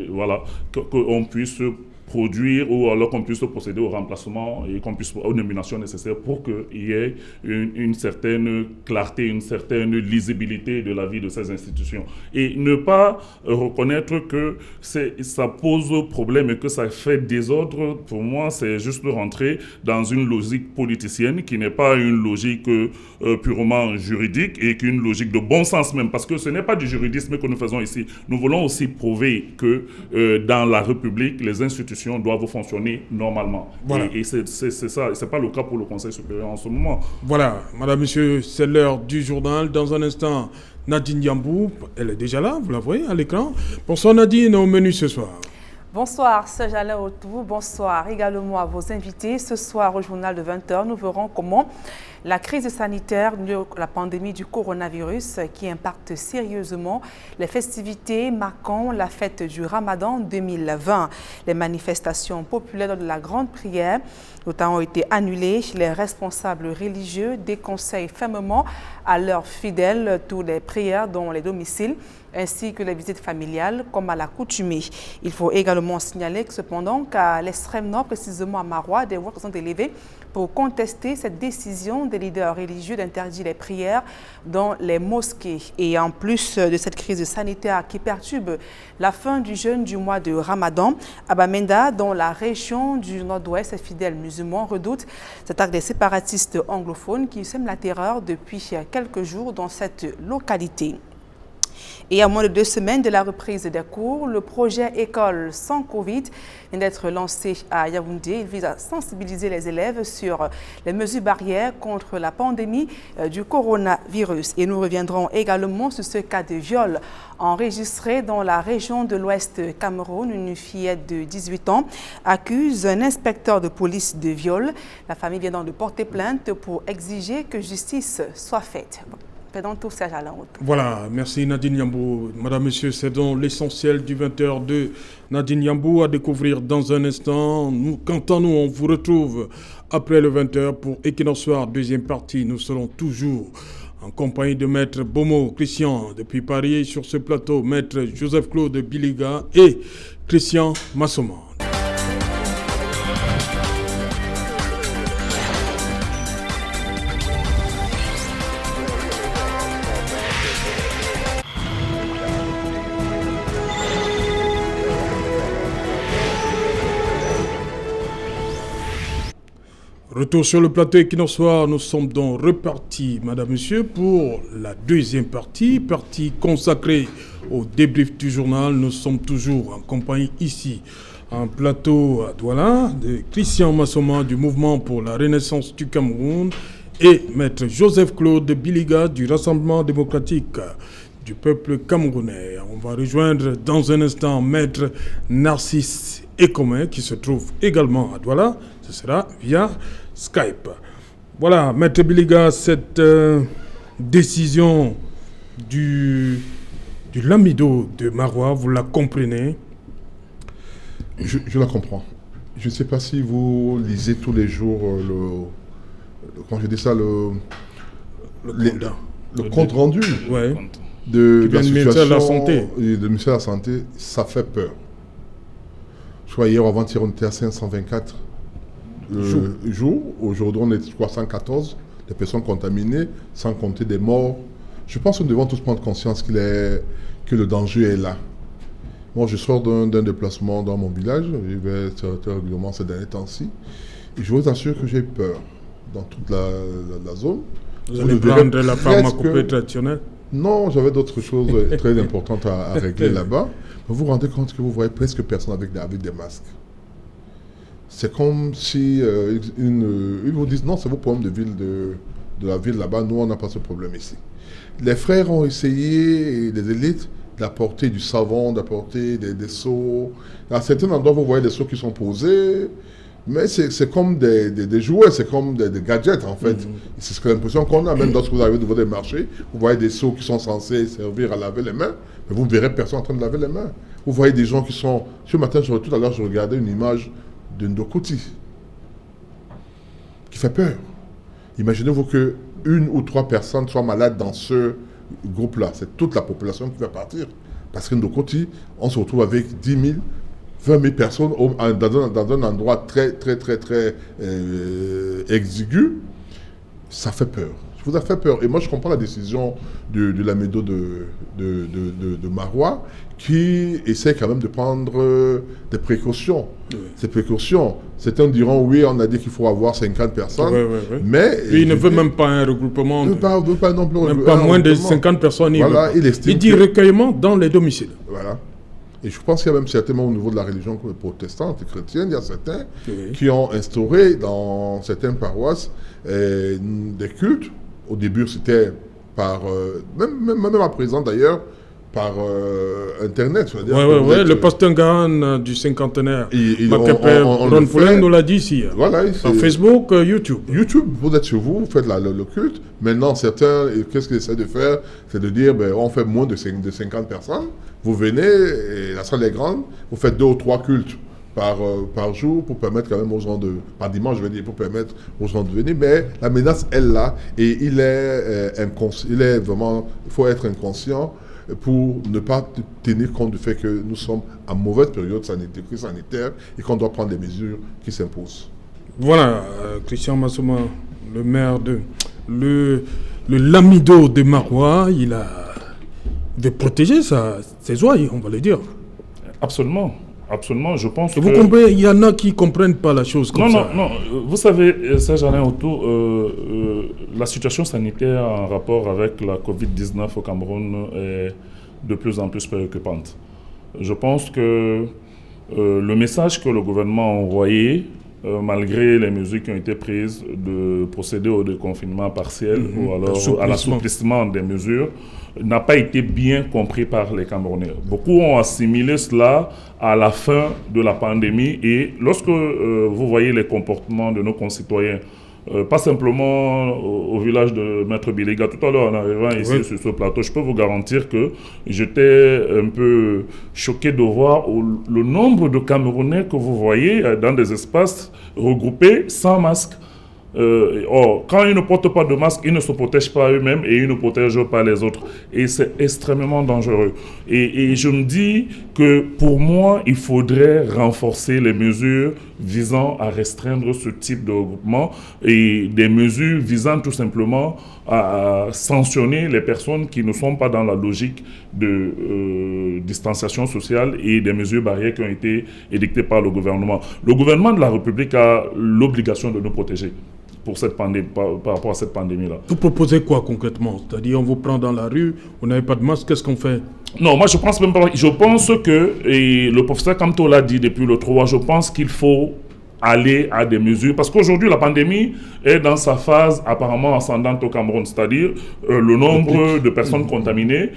voilà, qu'on puisse produire ou alors qu'on puisse procéder au remplacement et qu'on puisse aux nominations nécessaires pour qu'il y ait une certaine clarté, une certaine lisibilité de la vie de ces institutions. Et ne pas reconnaître que ça pose problème et que ça fait désordre, pour moi, c'est juste rentrer dans une logique politicienne qui n'est pas une logique purement juridique et qu'une logique de bon sens même, parce que ce n'est pas du juridisme que nous faisons ici. Nous voulons aussi prouver que dans la République, les institutions doivent fonctionner normalement. Voilà. Et c'est ça, c'est pas le cas pour le Conseil supérieur en ce moment. Voilà, madame, monsieur, c'est l'heure du journal. Dans un instant, Nadine Yambou, elle est déjà là, vous la voyez à l'écran. Bonsoir Nadine, au menu ce soir. Bonsoir Serge Alain Autou, bonsoir également à vos invités. Ce soir au journal de 20h, nous verrons comment la crise sanitaire, la pandémie du coronavirus qui impacte sérieusement les festivités marquant la fête du Ramadan 2020. Les manifestations populaires de la grande prière notamment ont été annulées. Les responsables religieux déconseillent fermement à leurs fidèles toutes les prières dans les domiciles ainsi que les visites familiales comme à l'accoutumée. Il faut également signaler que cependant qu'à l'extrême nord, précisément à Maroua, des voix sont élevées pour contester cette décision des leaders religieux d'interdire les prières dans les mosquées. Et en plus de cette crise sanitaire qui perturbe la fin du jeûne du mois de Ramadan, à Bamenda, dans la région du nord-ouest, les fidèles musulmans redoutent cette attaque des séparatistes anglophones qui sèment la terreur depuis quelques jours dans cette localité. Et à moins de 2 semaines de la reprise des cours, le projet École sans Covid vient d'être lancé à Yaoundé. Il vise à sensibiliser les élèves sur les mesures barrières contre la pandémie du coronavirus. Et nous reviendrons également sur ce cas de viol enregistré dans la région de l'Ouest Cameroun. Une fillette de 18 ans accuse un inspecteur de police de viol. La famille vient donc de porter plainte pour exiger que justice soit faite. Voilà, merci Nadine Yambou. Madame, Monsieur, c'est donc l'essentiel du 20h de Nadine Yambou à découvrir dans un instant. Quant à nous, on vous retrouve après le 20h pour Equinox Soir, deuxième partie. Nous serons toujours en compagnie de Maître Bomo Christian depuis Paris. Sur ce plateau, Maître Joseph-Claude Biliga et Christian Massouma. Retour sur le plateau Equinoxoir, nous sommes donc repartis, madame, monsieur, pour la deuxième partie consacrée au débrief du journal. Nous sommes toujours en compagnie ici, en plateau à Douala, de Christian Massoma du Mouvement pour la Renaissance du Cameroun et maître Joseph-Claude Biliga du Rassemblement démocratique du peuple camerounais. On va rejoindre dans un instant maître Narcisse Ekomé qui se trouve également à Douala. Ce sera via Skype. Voilà, maître Biliga, cette décision du Lamido de Marois, vous la comprenez? Je la comprends. Je ne sais pas si vous lisez tous les jours quand je dis ça, le compte rendu de la situation de la santé. Du ministère de la Santé. Ça fait peur. Je crois hier, avant-hier, on était à 524 jours. Aujourd'hui, on est 314 des personnes contaminées, sans compter des morts. Je pense que nous devons tous prendre conscience que le danger est là. Moi, je sors d'un déplacement dans mon village, je vais très régulièrement ces derniers temps-ci, et je vous assure que j'ai peur dans toute la zone. Vous allez prendre la pharmacopée traditionnelle? Non, j'avais d'autres choses très importantes à régler là-bas. Mais vous vous rendez compte que vous voyez presque personne avec des masques. C'est comme si ils vous disent non, c'est vos problèmes de la ville là-bas, nous on n'a pas ce problème ici. Les frères ont essayé, les élites, d'apporter du savon, d'apporter des seaux. À certains endroits, vous voyez des seaux qui sont posés, mais c'est comme des jouets, c'est comme des gadgets en fait. C'est ce que l'impression qu'on a, même lorsque vous arrivez devant des marchés, vous voyez des seaux qui sont censés servir à laver les mains, mais vous ne verrez personne en train de laver les mains. Vous voyez des gens qui sont... Ce matin, tout à l'heure, je regardais une image de Ndokoti qui fait peur. Imaginez-vous que 1 ou 3 personnes soient malades dans ce groupe-là. C'est toute la population qui va partir. Parce que Ndokoti, on se retrouve avec 10 000, 20 000 personnes dans un endroit très exigu. Ça fait peur. Ça vous a fait peur. Et moi, je comprends la décision de Lamido de Marois, qui essaie quand même de prendre des précautions. Oui. Ces précautions, certains diront, oui, on a dit qu'il faut avoir 50 personnes, mais... Il ne veut même pas un regroupement. Il ne veut pas non plus même pas moins de 50 personnes. Voilà, il dit recueillement dans les domiciles. Voilà. Et je pense qu'il y a même certainement au niveau de la religion protestante et chrétienne, il y a certains qui ont instauré dans certaines paroisses des cultes. Au début, c'était par... même à présent d'ailleurs, par Internet. Oui, le Pastengan du cinquantenaire. Ron Poulin nous l'a dit ici. Voilà, par Facebook, YouTube. YouTube, vous êtes chez vous, vous faites le culte. Maintenant, certains, qu'est-ce qu'ils essaient de faire? C'est de dire, on fait moins de 50 personnes. Vous venez, et la salle est grande, vous faites 2 ou 3 cultes par jour pour permettre quand même aux gens par dimanche, je veux dire, pour permettre aux gens de venir. Mais la menace est là et il est vraiment, il faut être inconscient pour ne pas tenir compte du fait que nous sommes en mauvaise période de crise sanitaire et qu'on doit prendre des mesures qui s'imposent. Voilà, Christian Massoma, le maire le Lamido de Marois, il veut protéger ses ouailles, on va le dire. Absolument. Absolument, je pense que... Vous comprenez, il y en a qui ne comprennent pas la chose comme ça. Non, vous savez, Serge-Alain Autou, la situation sanitaire en rapport avec la Covid-19 au Cameroun est de plus en plus préoccupante. Je pense que le message que le gouvernement a envoyé, malgré les mesures qui ont été prises de procéder au déconfinement partiel ou alors à l'assouplissement des mesures, n'a pas été bien compris par les Camerounais. Beaucoup ont assimilé cela à la fin de la pandémie et lorsque vous voyez les comportements de nos concitoyens, pas simplement au village de Maître Biliga, tout à l'heure en arrivant ici sur ce plateau, je peux vous garantir que j'étais un peu choqué de voir le nombre de Camerounais que vous voyez dans des espaces regroupés sans masque. Quand ils ne portent pas de masque, ils ne se protègent pas eux-mêmes et ils ne protègent pas les autres. Et c'est extrêmement dangereux. Et je me dis que pour moi, il faudrait renforcer les mesures visant à restreindre ce type de regroupement et des mesures visant tout simplement à sanctionner les personnes qui ne sont pas dans la logique de distanciation sociale et des mesures barrières qui ont été édictées par le gouvernement. Le gouvernement de la République a l'obligation de nous protéger pour cette pandémie, par rapport à cette pandémie-là. Vous proposez quoi concrètement? C'est-à-dire, on vous prend dans la rue, vous n'avez pas de masque, qu'est-ce qu'on fait? Non, moi je pense même pas. Je pense que, et le professeur Kamto l'a dit depuis le 3, je pense qu'il faut aller à des mesures, parce qu'aujourd'hui la pandémie est dans sa phase apparemment ascendante au Cameroun, c'est-à-dire le nombre de personnes contaminées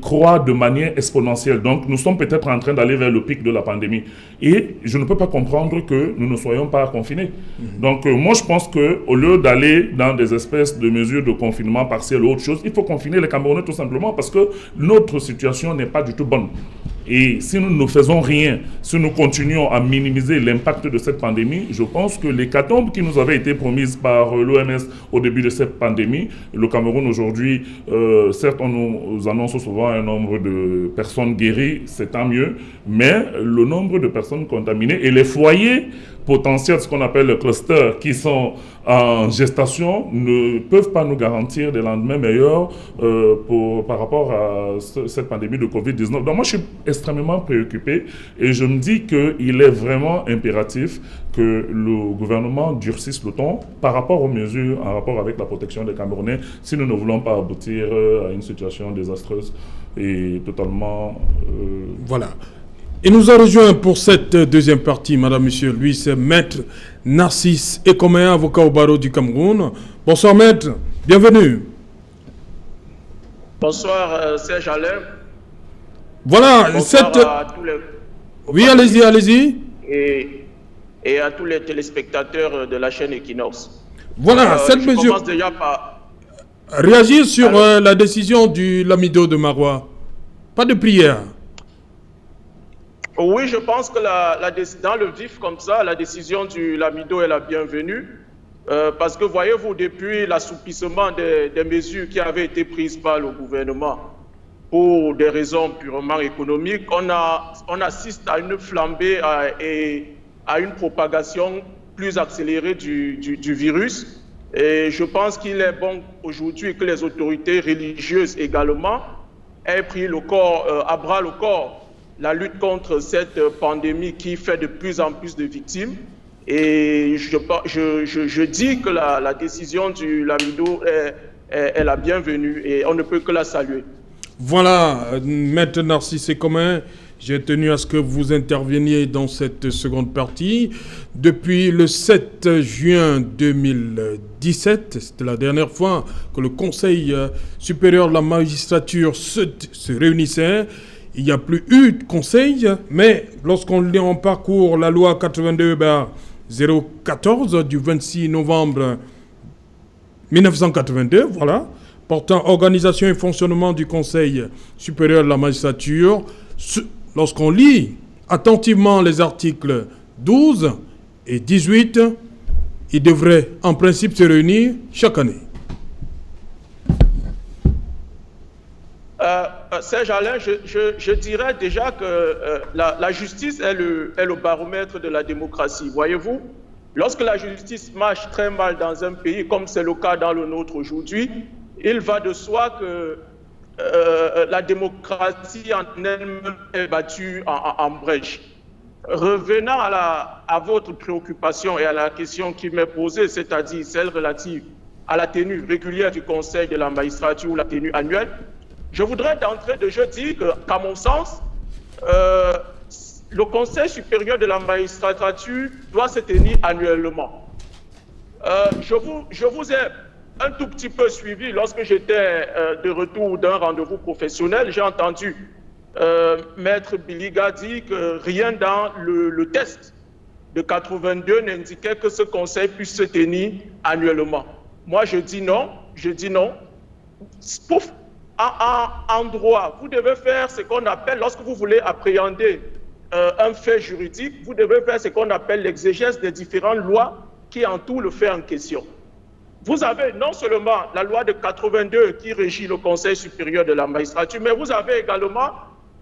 croît de manière exponentielle. Donc nous sommes peut-être en train d'aller vers le pic de la pandémie. Et je ne peux pas comprendre que nous ne soyons pas confinés. Donc moi je pense qu'au lieu d'aller dans des espèces de mesures de confinement partiel ou autre chose, il faut confiner les Camerounais tout simplement parce que notre situation n'est pas du tout bonne. Et si nous ne faisons rien, si nous continuons à minimiser l'impact de cette pandémie, je pense que l'hécatombe qui nous avait été promise par l'OMS au début de cette pandémie, le Cameroun aujourd'hui, certes on nous annonce souvent un nombre de personnes guéries, c'est tant mieux, mais le nombre de personnes contaminées et les foyers potentiels, ce qu'on appelle le cluster, qui sont en gestation, ne peuvent pas nous garantir des lendemains meilleurs par rapport à cette pandémie de Covid-19. Donc moi, je suis extrêmement préoccupé et je me dis qu'il est vraiment impératif que le gouvernement durcisse le ton par rapport aux mesures en rapport avec la protection des Camerounais si nous ne voulons pas aboutir à une situation désastreuse et totalement... Voilà. Il nous a rejoint pour cette deuxième partie, madame, monsieur, lui, c'est Maître Narcisse Ekomea, avocat au barreau du Cameroun. Bonsoir, Maître, bienvenue. Bonsoir, Serge Alain. Voilà, bonsoir à tous les... Oui, allez-y, allez-y. Et à tous les téléspectateurs de la chaîne Equinox. Voilà, cette mesure... Je commence déjà par... Réagir sur la décision du Lamido de Marois. Pas de prière. Oui, je pense que dans le vif comme ça, la décision du Lamido est la bienvenue. Parce que voyez-vous, depuis l'assouplissement des mesures qui avaient été prises par le gouvernement pour des raisons purement économiques, on assiste à une flambée et à une propagation plus accélérée du virus. Et je pense qu'il est bon aujourd'hui que les autorités religieuses également aient pris à bras le corps la lutte contre cette pandémie qui fait de plus en plus de victimes. Et je dis que la décision du Lamido est la bienvenue et on ne peut que la saluer. Voilà, Maître Narcisse Ekomea, j'ai tenu à ce que vous interveniez dans cette seconde partie. Depuis le 7 juin 2017, c'était la dernière fois que le Conseil supérieur de la magistrature se réunissait. Il n'y a plus eu de conseil, mais lorsqu'on parcourt la loi 82/014 du 26 novembre 1982, voilà, portant organisation et fonctionnement du Conseil supérieur de la magistrature, lorsqu'on lit attentivement les articles 12 et 18, il devrait en principe se réunir chaque année. Serge Alain, je dirais déjà que la justice est le baromètre de la démocratie. Voyez-vous, lorsque la justice marche très mal dans un pays, comme c'est le cas dans le nôtre aujourd'hui, il va de soi que la démocratie en elle-même est battue en brèche. Revenant à votre préoccupation et à la question qui m'est posée, c'est-à-dire celle relative à la tenue régulière du Conseil de la magistrature ou la tenue annuelle, je voudrais d'entrée de jeu dire qu'à mon sens, le Conseil supérieur de la magistrature doit se tenir annuellement. Je vous ai un tout petit peu suivi lorsque j'étais de retour d'un rendez-vous professionnel. J'ai entendu Maître Biliga dire que rien dans le test de 82 n'indiquait que ce Conseil puisse se tenir annuellement. Moi, je dis non. Pouf. En droit, vous devez faire ce qu'on appelle, lorsque vous voulez appréhender un fait juridique, vous devez faire ce qu'on appelle l'exégèse des différentes lois qui entourent le fait en question. Vous avez non seulement la loi de 82 qui régit le Conseil supérieur de la magistrature, mais vous avez également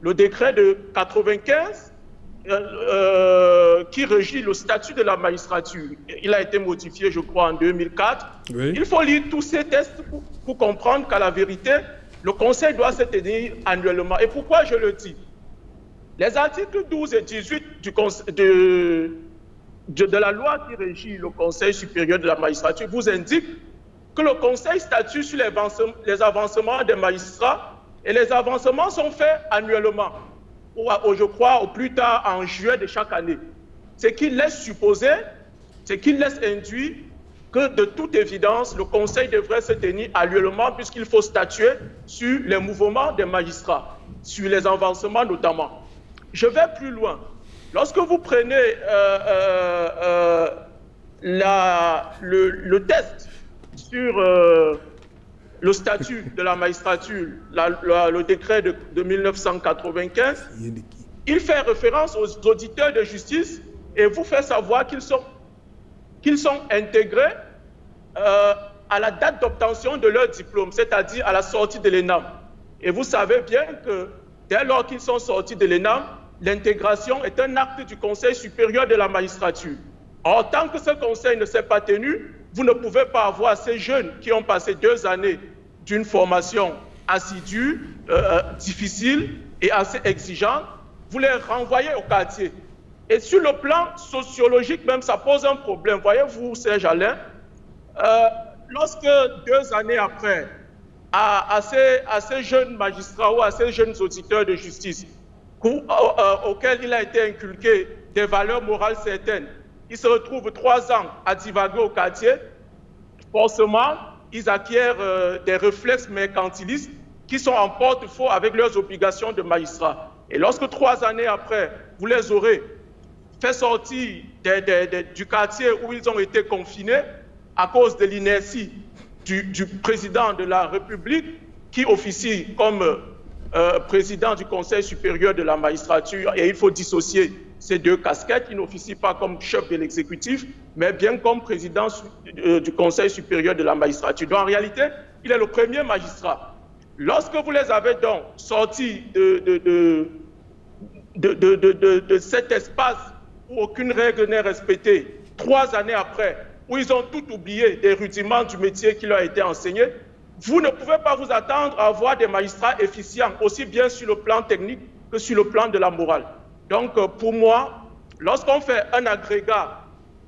le décret de 95 qui régit le statut de la magistrature. Il a été modifié, je crois, en 2004. Oui. Il faut lire tous ces textes pour comprendre qu'à la vérité, le Conseil doit se tenir annuellement. Et pourquoi je le dis? Les articles 12 et 18 de la loi qui régit le Conseil supérieur de la magistrature vous indiquent que le Conseil statue sur les avancements des magistrats, et les avancements sont faits annuellement, ou je crois au plus tard en juin de chaque année. Ce qui laisse supposer, ce qui laisse induire que de toute évidence, le Conseil devrait se tenir annuellement puisqu'il faut statuer sur les mouvements des magistrats, sur les avancements notamment. Je vais plus loin. Lorsque vous prenez le test sur le statut de la magistrature, le décret de 1995, il fait référence aux auditeurs de justice et vous fait savoir qu'ils sont intégrés à la date d'obtention de leur diplôme, c'est-à-dire à la sortie de l'ENAM. Et vous savez bien que dès lors qu'ils sont sortis de l'ENAM, l'intégration est un acte du Conseil supérieur de la magistrature. Or, tant que ce conseil ne s'est pas tenu, vous ne pouvez pas avoir ces jeunes qui ont passé 2 années d'une formation assidue, difficile et assez exigeante, vous les renvoyez au quartier. Et sur le plan sociologique même, ça pose un problème. Voyez-vous, Serge Alain, lorsque 2 années après, à ces jeunes magistrats ou à ces jeunes auditeurs de justice, auxquels il a été inculqué des valeurs morales certaines, ils se retrouvent 3 ans à divaguer au quartier, forcément, ils acquièrent des réflexes mercantilistes qui sont en porte-à-faux avec leurs obligations de magistrats. Et lorsque 3 années après, vous les aurez fait sortir du quartier où ils ont été confinés à cause de l'inertie du président de la République qui officie comme président du Conseil supérieur de la magistrature, et il faut dissocier ces 2 casquettes. Il n'officie pas comme chef de l'exécutif, mais bien comme président du Conseil supérieur de la magistrature. Donc en réalité, il est le premier magistrat. Lorsque vous les avez donc sortis de cet espace où aucune règle n'est respectée, 3 années après, où ils ont tout oublié des rudiments du métier qui leur a été enseigné, vous ne pouvez pas vous attendre à avoir des magistrats efficients, aussi bien sur le plan technique que sur le plan de la morale. Donc, pour moi, lorsqu'on fait un agrégat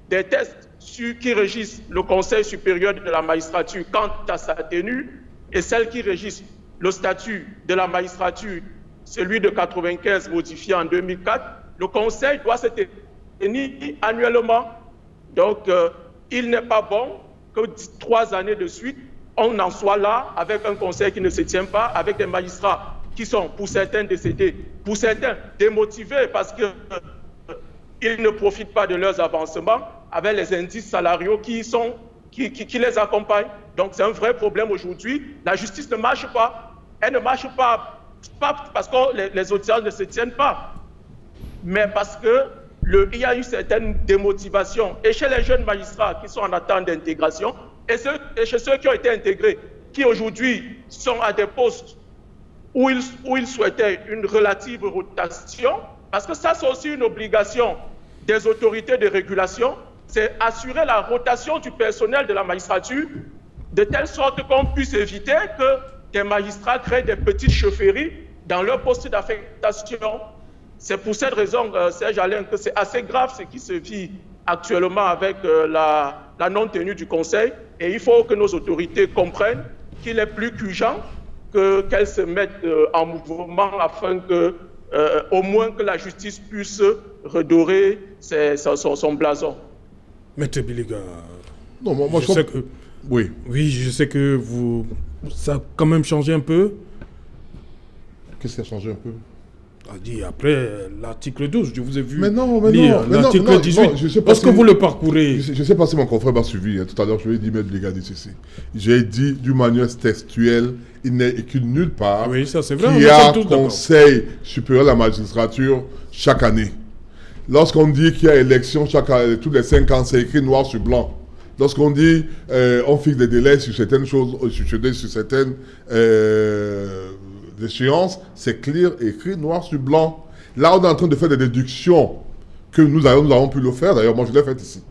des tests qui régissent le Conseil supérieur de la magistrature quant à sa tenue et celles qui régissent le statut de la magistrature, celui de 95 modifié en 2004, le Conseil doit se tenir annuellement. Donc, il n'est pas bon que 3 années de suite, on en soit là avec un conseil qui ne se tient pas, avec des magistrats qui sont pour certains décédés, pour certains démotivés parce qu'ils ne profitent pas de leurs avancements, avec les indices salariaux qui les accompagnent. Donc c'est un vrai problème aujourd'hui. La justice ne marche pas. Elle ne marche pas parce que les audiences ne se tiennent pas, mais parce qu'il y a eu certaines démotivations. Et chez les jeunes magistrats qui sont en attente d'intégration, et chez ceux qui ont été intégrés, qui aujourd'hui sont à des postes où ils souhaitaient une relative rotation, parce que ça c'est aussi une obligation des autorités de régulation, c'est assurer la rotation du personnel de la magistrature, de telle sorte qu'on puisse éviter que des magistrats créent des petites chefferies dans leur poste d'affectation. C'est pour cette raison, Serge Alain, que c'est assez grave ce qui se vit actuellement avec la non-tenue du Conseil. Et il faut que nos autorités comprennent qu'il est plus qu'urgent qu'elles se mettent en mouvement afin que, au moins que la justice puisse redorer son blason. Maître Biliga, non, moi je sais que... Oui. Oui, je sais que ça a quand même changé un peu. Qu'est-ce qui a changé un peu? Après l'article 12, je vous ai vu lire l'article 18. Parce que vous le parcourez. Je ne sais pas si mon confrère m'a suivi. Tout à l'heure, je lui ai dit, Maître Biliga dit ceci. J'ai dit d'une manière textuelle, il n'est écrit nulle part qu'il y a un Conseil supérieur de la magistrature chaque année. Lorsqu'on dit qu'il y a élection tous les 5 ans, c'est écrit noir sur blanc. Lorsqu'on dit on fixe des délais sur certaines choses, sur certaines échéances, c'est clair, écrit noir sur blanc. Là, on est en train de faire des déductions que nous avons pu le faire. D'ailleurs, moi, je l'ai fait ici.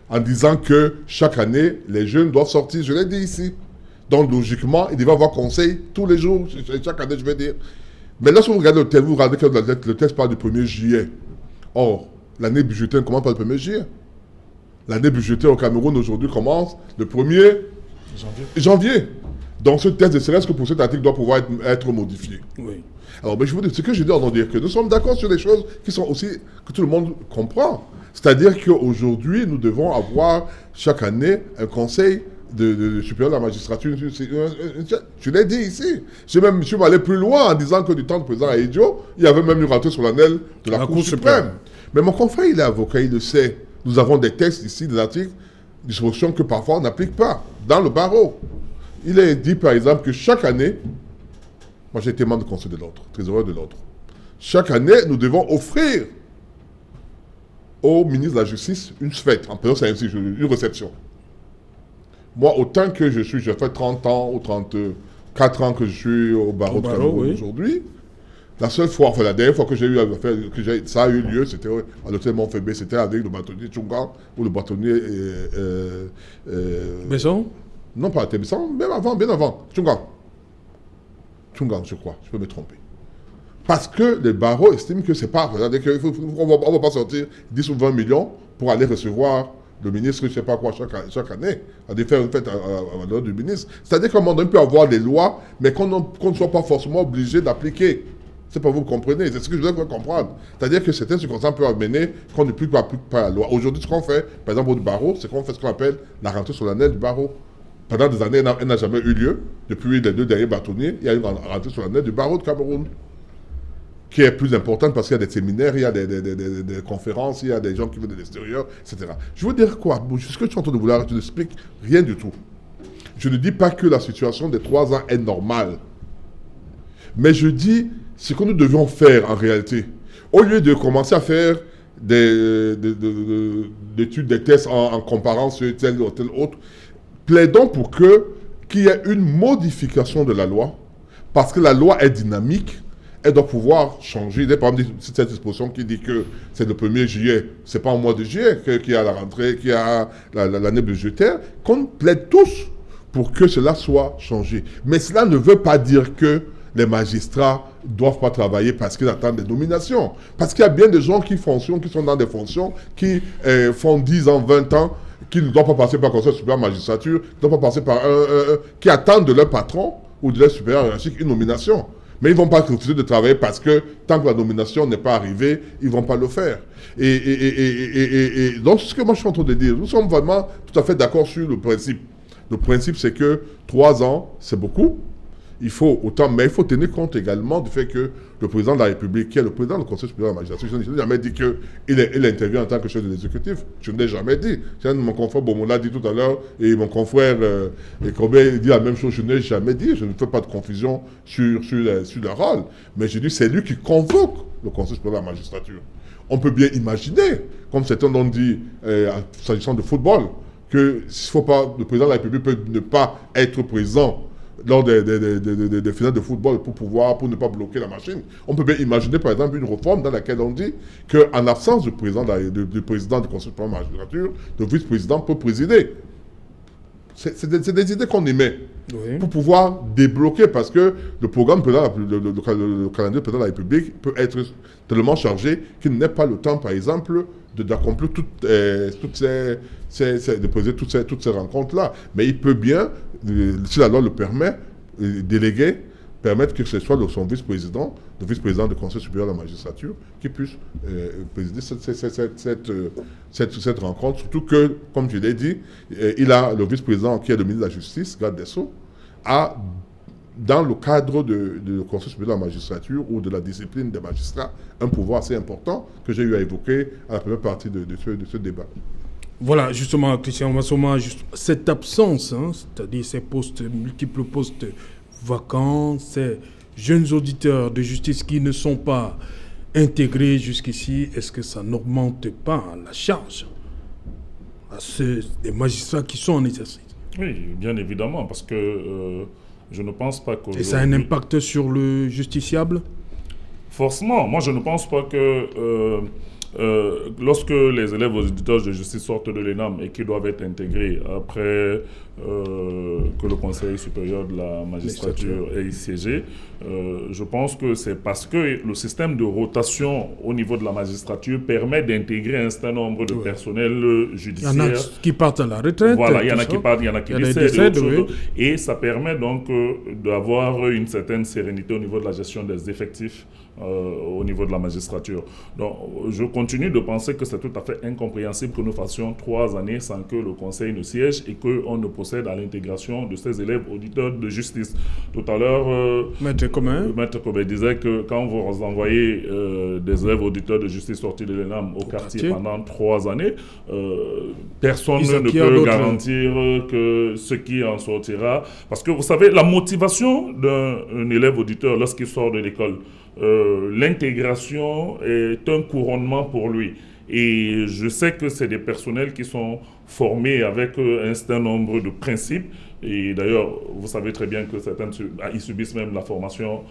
En disant que chaque année, les jeunes doivent sortir. Je l'ai dit ici. Donc, logiquement, ils devaient avoir conseil tous les jours, chaque année, je vais dire. Mais lorsque vous regardez le texte, vous regardez que le texte parle du 1er juillet. Or, l'année budgétaire ne commence pas le 1er juillet. L'année budgétaire au Cameroun aujourd'hui commence le 1er janvier. Donc, ce texte, ne serait-ce que pour cet article, doit pouvoir être modifié. Oui. Alors, mais je vous dis, ce que je dis, on dire que nous sommes d'accord sur des choses qui sont aussi, que tout le monde comprend. C'est-à-dire qu'aujourd'hui, nous devons avoir chaque année un conseil de supérieur de la magistrature. Je l'ai dit ici. Je suis allé plus loin en disant que du temps du président Aïdjo, il y avait même une rentrée solennelle de la Cour suprême. Mais mon confrère, il est avocat, il le sait. Nous avons des textes ici, des articles, des dispositions que parfois on n'applique pas dans le barreau. Il est dit par exemple que chaque année, moi j'ai été membre du Conseil de l'ordre, trésorier de l'ordre. Chaque année, nous devons offrir au ministre de la Justice une fête, en période une réception. Moi, autant que j'ai fait 30 ans ou 34 ans que je suis au barreau de Cameroun aujourd'hui, la seule fois, enfin la dernière fois que j'ai eu à faire, ça a eu lieu, c'était à l'hôtel Montfébé, c'était avec le bâtonnier Tchungang ou le bâtonnier Besson? Non, pas Besson, même avant, bien avant. Tchungang, je crois, je peux me tromper. Parce que les barreaux estiment que c'est pas... On ne va pas sortir 10 ou 20 millions pour aller recevoir le ministre, je ne sais pas quoi, chaque année, à faire une fête à l'heure du ministre. C'est-à-dire qu'à un moment donné, on peut avoir des lois, mais qu'on ne soit pas forcément obligé d'appliquer. C'est pas vous comprenez, c'est ce que je voudrais comprendre. C'est-à-dire que certaines circonstances peuvent amener qu'on ne puisse pas appliquer la loi. Aujourd'hui, ce qu'on fait, par exemple, au barreau, c'est qu'on fait ce qu'on appelle la rentrée solennelle du barreau. Pendant des années, elle n'a jamais eu lieu. Depuis les 2 derniers bâtonniers, il y a une rentrée solennelle du barreau de Cameroun, qui est plus importante parce qu'il y a des séminaires, il y a des conférences, il y a des gens qui viennent de l'extérieur, etc. Je veux dire quoi? Ce que je suis en train de vouloir, je n'explique rien du tout. Je ne dis pas que la situation des 3 ans est normale. Mais je dis ce que nous devions faire en réalité. Au lieu de commencer à faire des études, des tests en comparant sur tel ou tel autre, plaidons pour qu'il y ait une modification de la loi, parce que la loi est dynamique, elle doit pouvoir changer. Par exemple, cette disposition qui dit que c'est le 1er juillet, c'est pas au mois de juillet qu'il y a la rentrée, qu'il y a l'année budgétaire, qu'on plaide tous pour que cela soit changé. Mais cela ne veut pas dire que les magistrats ne doivent pas travailler parce qu'ils attendent des nominations. Parce qu'il y a bien des gens qui fonctionnent, qui sont dans des fonctions, qui font 10 ans, 20 ans, qui ne doivent pas passer par le Conseil supérieur de la magistrature, qui ne doivent pas passer par qui attendent de leur patron ou de leur supérieur hiérarchique une nomination. Mais ils ne vont pas refuser de travailler parce que tant que la nomination n'est pas arrivée, ils ne vont pas le faire. Et donc, ce que moi je suis en train de dire, nous sommes vraiment tout à fait d'accord sur le principe. Le principe, c'est que 3 ans, c'est beaucoup. Il faut autant, mais il faut tenir compte également du fait que le président de la République, qui est le président du Conseil supérieur de la magistrature, je n'ai jamais dit qu'il intervient en tant que chef de l'exécutif. Je ne l'ai jamais dit. Mon confrère Bomola dit tout à l'heure, et mon confrère Kobé dit la même chose, je ne l'ai jamais dit. Je ne fais pas de confusion sur le rôle. Mais je dis, c'est lui qui convoque le Conseil supérieur de la magistrature. On peut bien imaginer, comme certains l'ont dit, s'agissant de football, que le président de la République peut ne pas être présent lors des finales de football pour ne pas bloquer la machine. On peut bien imaginer par exemple une réforme dans laquelle on dit qu'en absence du président du Conseil supérieur de la magistrature, le vice-président peut présider. C'est des idées qu'on émet pour pouvoir débloquer, parce que le programme, le calendrier du président de la République peut être tellement chargé qu'il n'est pas le temps, par exemple, d'accomplir toutes ces rencontres-là. Mais il peut bien, si la loi le permet, déléguer, permettre que ce soit son vice-président, le vice-président du Conseil supérieur de la magistrature, qui puisse présider cette rencontre. Surtout que, comme je l'ai dit, il a le vice-président qui est le ministre de la Justice, garde des Sceaux, a, dans le cadre du Conseil supérieur de la magistrature ou de la discipline des magistrats, un pouvoir assez important que j'ai eu à évoquer à la première partie de ce débat. Voilà, justement, Christian Massoma, cette absence, c'est-à-dire ces multiples postes vacants, ces jeunes auditeurs de justice qui ne sont pas intégrés jusqu'ici, est-ce que ça n'augmente pas la charge des magistrats qui sont en exercice? Oui, bien évidemment, parce que je ne pense pas que... Et ça a un impact sur le justiciable? Forcément, moi je ne pense pas que lorsque les élèves auditeurs de justice sortent de l'ENAM et qu'ils doivent être intégrés après que le Conseil supérieur de la magistrature ait siégé, je pense que c'est parce que le système de rotation au niveau de la magistrature permet d'intégrer un certain nombre de personnels judiciaires. Il y en a qui partent à la retraite. Voilà, il y en a qui partent, il y en a qui décèdent. Et ça permet donc d'avoir une certaine sérénité au niveau de la gestion des effectifs au niveau de la magistrature. Donc, je continue de penser que c'est tout à fait incompréhensible que nous fassions 3 années sans que le Conseil ne siège et qu'on ne procède à l'intégration de ces élèves auditeurs de justice. Tout à l'heure, Maître Comé disait que quand vous envoyez des élèves auditeurs de justice sortis de l'ENAM au quartier pendant 3 années, personne ne peut garantir que ce qui en sortira. Parce que vous savez, la motivation d'un élève auditeur lorsqu'il sort de l'école, l'intégration est un couronnement pour lui. Et je sais que c'est des personnels qui sont formés avec un certain nombre de principes. Et d'ailleurs, vous savez très bien que certains ils subissent même la formation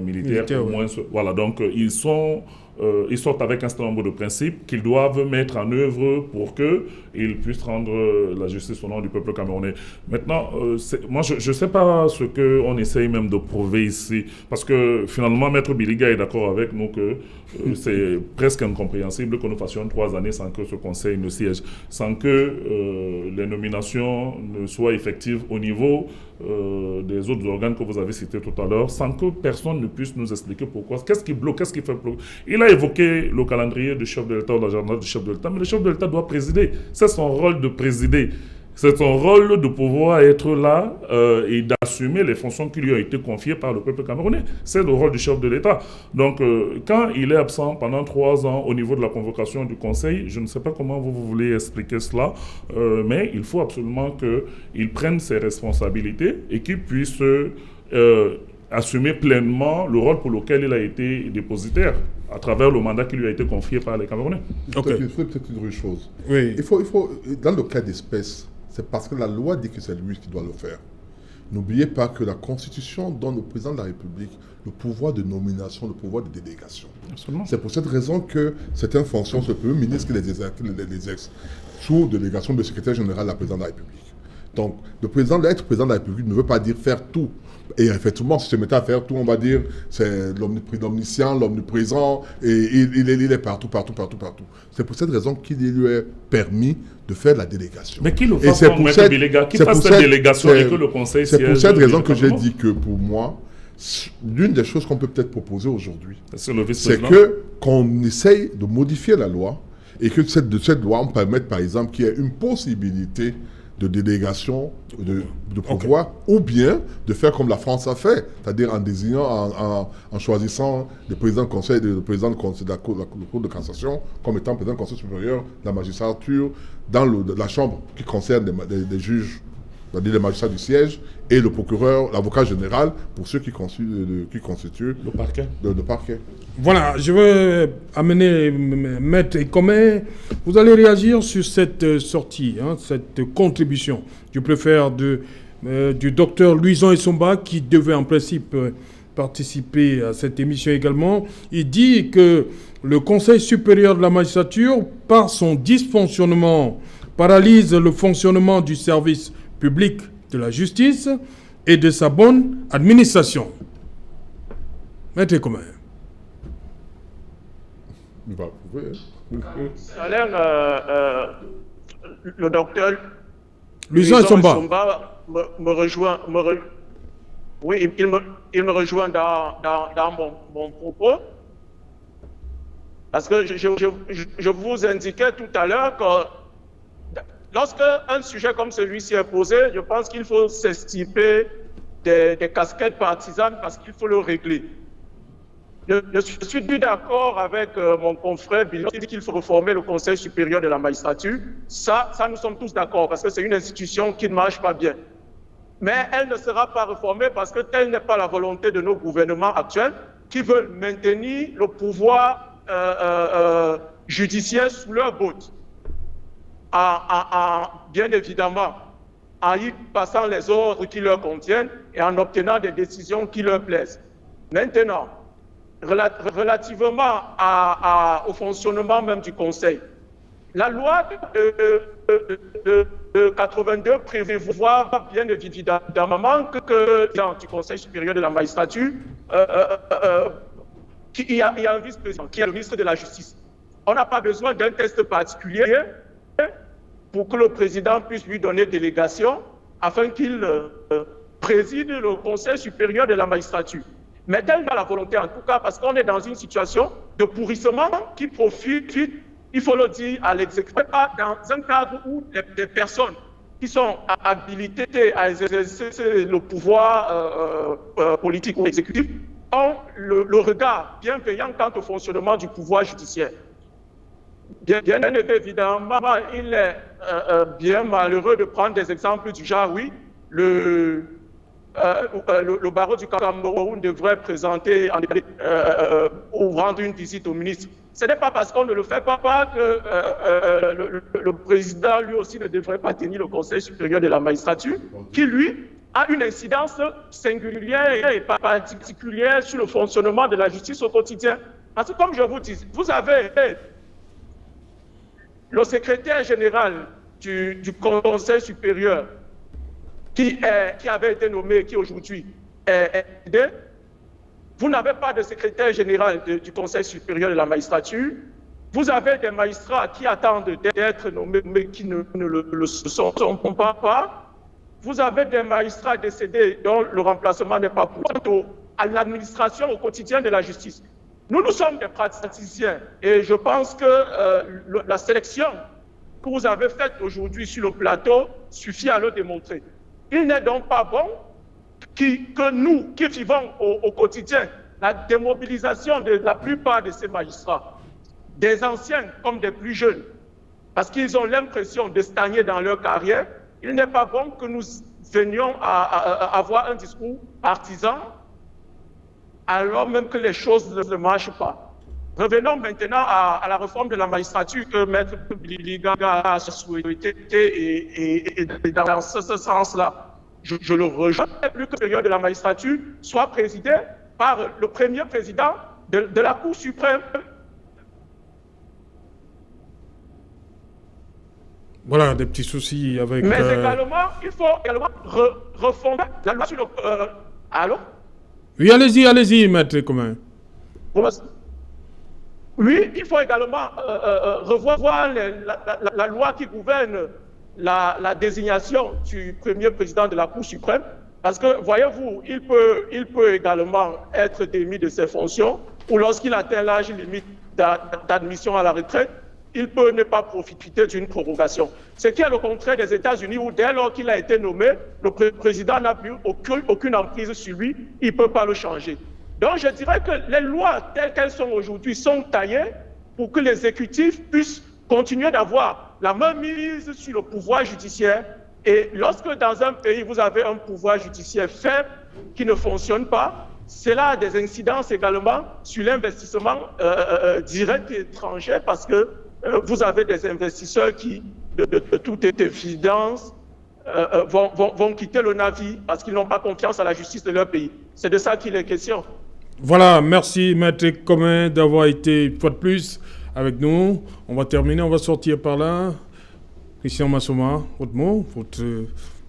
militaire. Au moins, voilà, donc ils sortent avec un certain nombre de principes qu'ils doivent mettre en œuvre pour qu'ils puissent rendre la justice au nom du peuple camerounais. Maintenant, moi, je ne sais pas ce qu'on essaye même de prouver ici, parce que finalement, Maître Biliga est d'accord avec nous que c'est presque incompréhensible que nous fassions 3 années sans que ce conseil ne siège, sans que les nominations ne soient effectives au niveau des autres organes que vous avez cités tout à l'heure, sans que personne ne puisse nous expliquer pourquoi. Qu'est-ce qui bloque, qu'est-ce qui fait bloquer? Il a évoqué le calendrier du chef de l'État ou l'agenda du chef de l'État, mais le chef de l'État doit présider. C'est son rôle de présider. C'est son rôle de pouvoir être là et d'assumer les fonctions qui lui ont été confiées par le peuple camerounais. C'est le rôle du chef de l'État. Donc, quand il est absent pendant 3 ans au niveau de la convocation du Conseil, je ne sais pas comment vous voulez expliquer cela, mais il faut absolument qu'il prenne ses responsabilités et qu'il puisse assumer pleinement le rôle pour lequel il a été dépositaire à travers le mandat qui lui a été confié par les Camerounais. Il faut peut-être une chose. Oui. Il faut, dans le cas d'espèce, c'est parce que la loi dit que c'est lui qui doit le faire. N'oubliez pas que la Constitution donne au président de la République le pouvoir de nomination, le pouvoir de délégation. Absolument. C'est pour cette raison que certaines fonctions, ce Premier ministre qui les exerce sous délégation de secrétaire général de la présidente de la République. Donc, être président de la République ne veut pas dire faire tout. Et effectivement, si je me mettais à faire tout, on va dire c'est l'omniscient, l'omniprésent, et il est partout. C'est pour cette raison qu'il lui est permis de faire la délégation. Mais qui le fasse comme Maître Biliga, qui fasse cette délégation et que le Conseil siège. C'est pour cette raison que j'ai dit que pour moi, l'une des choses qu'on peut peut-être proposer aujourd'hui, c'est qu'on essaye de modifier la loi et que de cette loi, on permette par exemple qu'il y ait une possibilité de délégation de pouvoir, ou bien de faire comme la France a fait, c'est-à-dire en désignant, en choisissant le président du Conseil, le président de la Cour de cassation comme étant président du Conseil supérieur de la magistrature dans la chambre qui concerne des juges, c'est-à-dire les magistrats du siège, et le procureur, l'avocat général, pour ceux qui constituent le parquet. Le parquet. Voilà, je vais amener Maître Comé. Vous allez réagir sur cette sortie, cette contribution du préfet du docteur Louison Essomba, qui devait en principe participer à cette émission également. Il dit que le Conseil supérieur de la magistrature, par son dysfonctionnement, paralyse le fonctionnement du service public de la justice et de sa bonne administration. Maître Comé. Alain, le docteur Louison Essomba me rejoint. Oui, il me rejoint dans mon propos. Parce que je vous indiquais tout à l'heure que lorsque un sujet comme celui-ci est posé, je pense qu'il faut s'extirper des casquettes partisanes parce qu'il faut le régler. Je suis d'accord avec mon confrère Bilon qui dit qu'il faut reformer le Conseil supérieur de la magistrature. Ça, nous sommes tous d'accord parce que c'est une institution qui ne marche pas bien. Mais elle ne sera pas réformée parce que telle n'est pas la volonté de nos gouvernements actuels qui veulent maintenir le pouvoir judiciaire sous leur botte. Bien évidemment, en y passant les ordres qui leur contiennent et en obtenant des décisions qui leur plaisent. Maintenant, relativement au fonctionnement même du Conseil. La loi de 82 prévoit bien évidemment que du Conseil supérieur de la magistrature, il y a un vice-président qui est le ministre de la Justice. On n'a pas besoin d'un test particulier pour que le président puisse lui donner délégation afin qu'il préside le Conseil supérieur de la magistrature. Mais telle est la volonté, en tout cas, parce qu'on est dans une situation de pourrissement qui profite, il faut le dire, à l'exécutif, dans un cadre où les personnes qui sont habilitées à exercer le pouvoir politique ou exécutif ont le regard bienveillant quant au fonctionnement du pouvoir judiciaire. Bien évidemment, il est bien malheureux de prendre des exemples du genre, oui, le barreau du Cameroun devrait présenter ou rendre une visite au ministre. Ce n'est pas parce qu'on ne le fait pas que le président lui aussi ne devrait pas tenir le Conseil supérieur de la magistrature, qui lui a une incidence singulière et particulière sur le fonctionnement de la justice au quotidien. Parce que comme je vous dis, vous avez le secrétaire général du Conseil supérieur qui avait été nommé, qui aujourd'hui est aidé. Vous n'avez pas de secrétaire général du Conseil supérieur de la magistrature. Vous avez des magistrats qui attendent d'être nommés, mais qui ne le sont pas. Vous avez des magistrats décédés dont le remplacement n'est pas pour à l'administration au quotidien de la justice. Nous sommes des praticiens et je pense que la sélection que vous avez faite aujourd'hui sur le plateau suffit à le démontrer. Il n'est donc pas bon que nous, qui vivons au quotidien, la démobilisation de la plupart de ces magistrats, des anciens comme des plus jeunes, parce qu'ils ont l'impression de stagner dans leur carrière, il n'est pas bon que nous venions à avoir un discours partisan alors même que les choses ne marchent pas. Revenons maintenant à la réforme de la magistrature que Maître Biliga a souhaité et dans ce sens-là, je le rejoins. Plus que le supérieur de la magistrature soit présidé par le premier président de la Cour suprême. Voilà, des petits soucis avec... Mais également, il faut également refonder la loi sur le... allô? Oui, allez-y, Maître Commun. Oui, il faut également revoir la loi qui gouverne la désignation du premier président de la Cour suprême, parce que, voyez-vous, il peut également être démis de ses fonctions, ou lorsqu'il atteint l'âge limite d'admission à la retraite, il peut ne pas profiter d'une prorogation. Ce qui est le contraire des États-Unis, où dès lors qu'il a été nommé, le président n'a plus aucune emprise sur lui, il ne peut pas le changer. Donc je dirais que les lois telles qu'elles sont aujourd'hui sont taillées pour que l'exécutif puisse continuer d'avoir la main mise sur le pouvoir judiciaire. Et lorsque dans un pays, vous avez un pouvoir judiciaire faible qui ne fonctionne pas, cela a des incidences également sur l'investissement direct étranger, parce que vous avez des investisseurs qui, de toute évidence, vont quitter le navire parce qu'ils n'ont pas confiance à la justice de leur pays. C'est de ça qu'il est question. Voilà, merci Maître Commun d'avoir été une fois de plus avec nous. On va terminer, on va sortir par là. Christian Massoma, votre mot, votre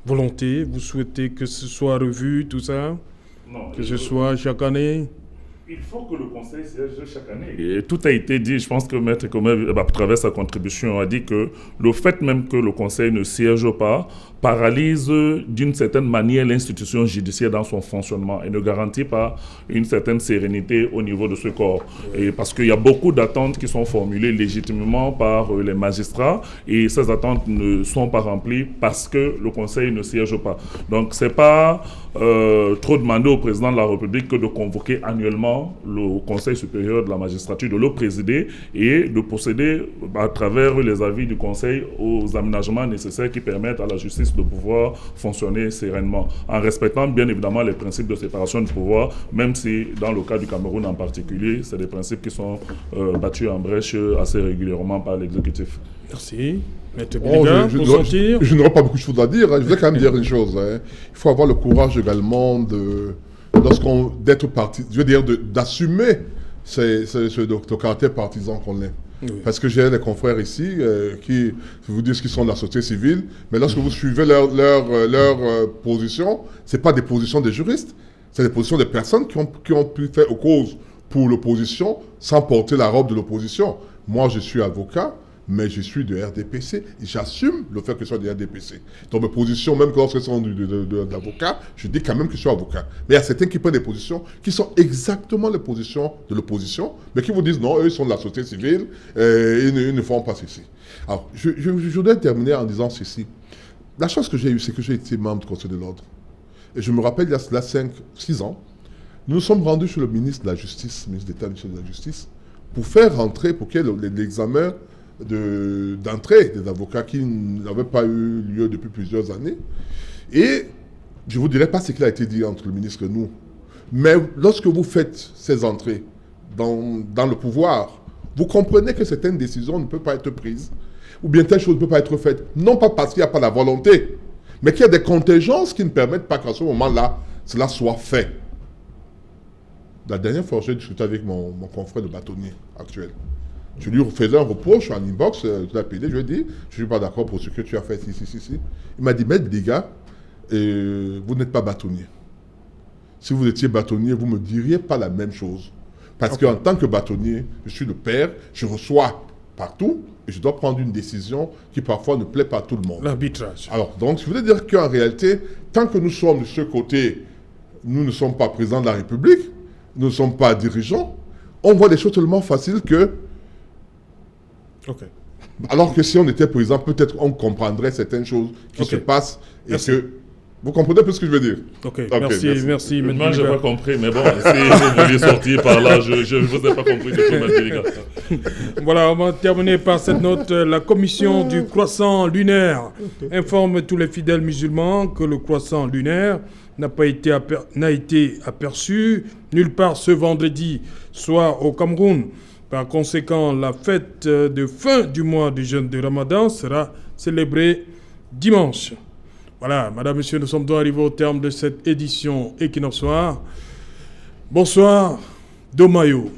volonté, vous souhaitez que ce soit revu, tout ça? Non, que ce soit chaque année? Il faut que le Conseil siège chaque année. Et tout a été dit. Je pense que Maître Commun, à travers sa contribution, a dit que le fait même que le Conseil ne siège pas paralyse d'une certaine manière l'institution judiciaire dans son fonctionnement et ne garantit pas une certaine sérénité au niveau de ce corps. Et parce qu'il y a beaucoup d'attentes qui sont formulées légitimement par les magistrats et ces attentes ne sont pas remplies parce que le Conseil ne siège pas. Donc c'est pas trop demander au président de la République que de convoquer annuellement le Conseil supérieur de la magistrature, de le présider et de procéder à travers les avis du Conseil aux aménagements nécessaires qui permettent à la justice de pouvoir fonctionner sereinement, en respectant bien évidemment les principes de séparation du pouvoir, même si dans le cas du Cameroun en particulier, c'est des principes qui sont battus en brèche assez régulièrement par l'exécutif. Merci. Maître Biliga, pour sortir. Je n'aurai pas beaucoup de choses à dire. Je voudrais quand même dire une chose. Il faut avoir le courage également d'être parti, je veux dire d'assumer c'est le caractère partisan qu'on est. Oui. Parce que j'ai des confrères ici qui vous disent qu'ils sont de la société civile, mais lorsque vous suivez leur position, ce n'est pas des positions des juristes, c'est des positions des personnes qui ont pu faire cause pour l'opposition sans porter la robe de l'opposition. Moi, je suis avocat, mais je suis de RDPC et j'assume le fait que je sois de RDPC. Donc mes positions, même lorsque je suis d'avocat, je dis quand même que je suis avocat. Mais il y a certains qui prennent des positions qui sont exactement les positions de l'opposition, mais qui vous disent non, eux ils sont de la société civile, ils ne font pas ceci. Alors, je voudrais terminer en disant ceci. La chance que j'ai eue, c'est que j'ai été membre du Conseil de l'Ordre. Et je me rappelle, il y a 5-6 ans, nous nous sommes rendus chez le ministre de la Justice, ministre d'État de la Justice, pour faire rentrer, pour qu'il y ait l'examen d'entrée des avocats qui n'avaient pas eu lieu depuis plusieurs années. Et je ne vous dirai pas ce qu'il a été dit entre le ministre et nous. Mais lorsque vous faites ces entrées dans le pouvoir, vous comprenez que certaines décisions ne peuvent pas être prises, ou bien telle chose ne peut pas être faite, non pas parce qu'il n'y a pas la volonté, mais qu'il y a des contingences qui ne permettent pas qu'à ce moment-là, cela soit fait. La dernière fois, j'ai discuté avec mon confrère de bâtonnier actuel. Je lui faisais un reproche en inbox, je l'ai appelé, je lui ai dit, je ne suis pas d'accord pour ce que tu as fait ici. Il m'a dit, mais les gars, vous n'êtes pas bâtonnier. Si vous étiez bâtonnier, vous ne me diriez pas la même chose. Parce qu'en tant que bâtonnier, je suis le père, je reçois partout, et je dois prendre une décision qui parfois ne plaît pas à tout le monde. L'arbitrage. Alors, donc, je voulais dire qu'en réalité, tant que nous sommes de ce côté, nous ne sommes pas présidents de la République, nous ne sommes pas dirigeants, on voit les choses tellement faciles que... Ok. Alors que si on était président, peut-être on comprendrait certaines choses qui se passent et Merci. que... Vous comprenez un peu ce que je veux dire? Ok, merci. Moi, je n'ai pas compris, mais bon, si vous vouliez sortir par là, je ne vous ai pas compris du tout, M. Liga. Voilà, on va terminer par cette note. La commission du croissant lunaire informe tous les fidèles musulmans que le croissant lunaire n'a été aperçu nulle part ce vendredi soir au Cameroun. Par conséquent, la fête de fin du mois du jeûne de Ramadan sera célébrée dimanche. Voilà, madame, monsieur, nous sommes donc arrivés au terme de cette édition Equinox Soir. Bonsoir, Domayo.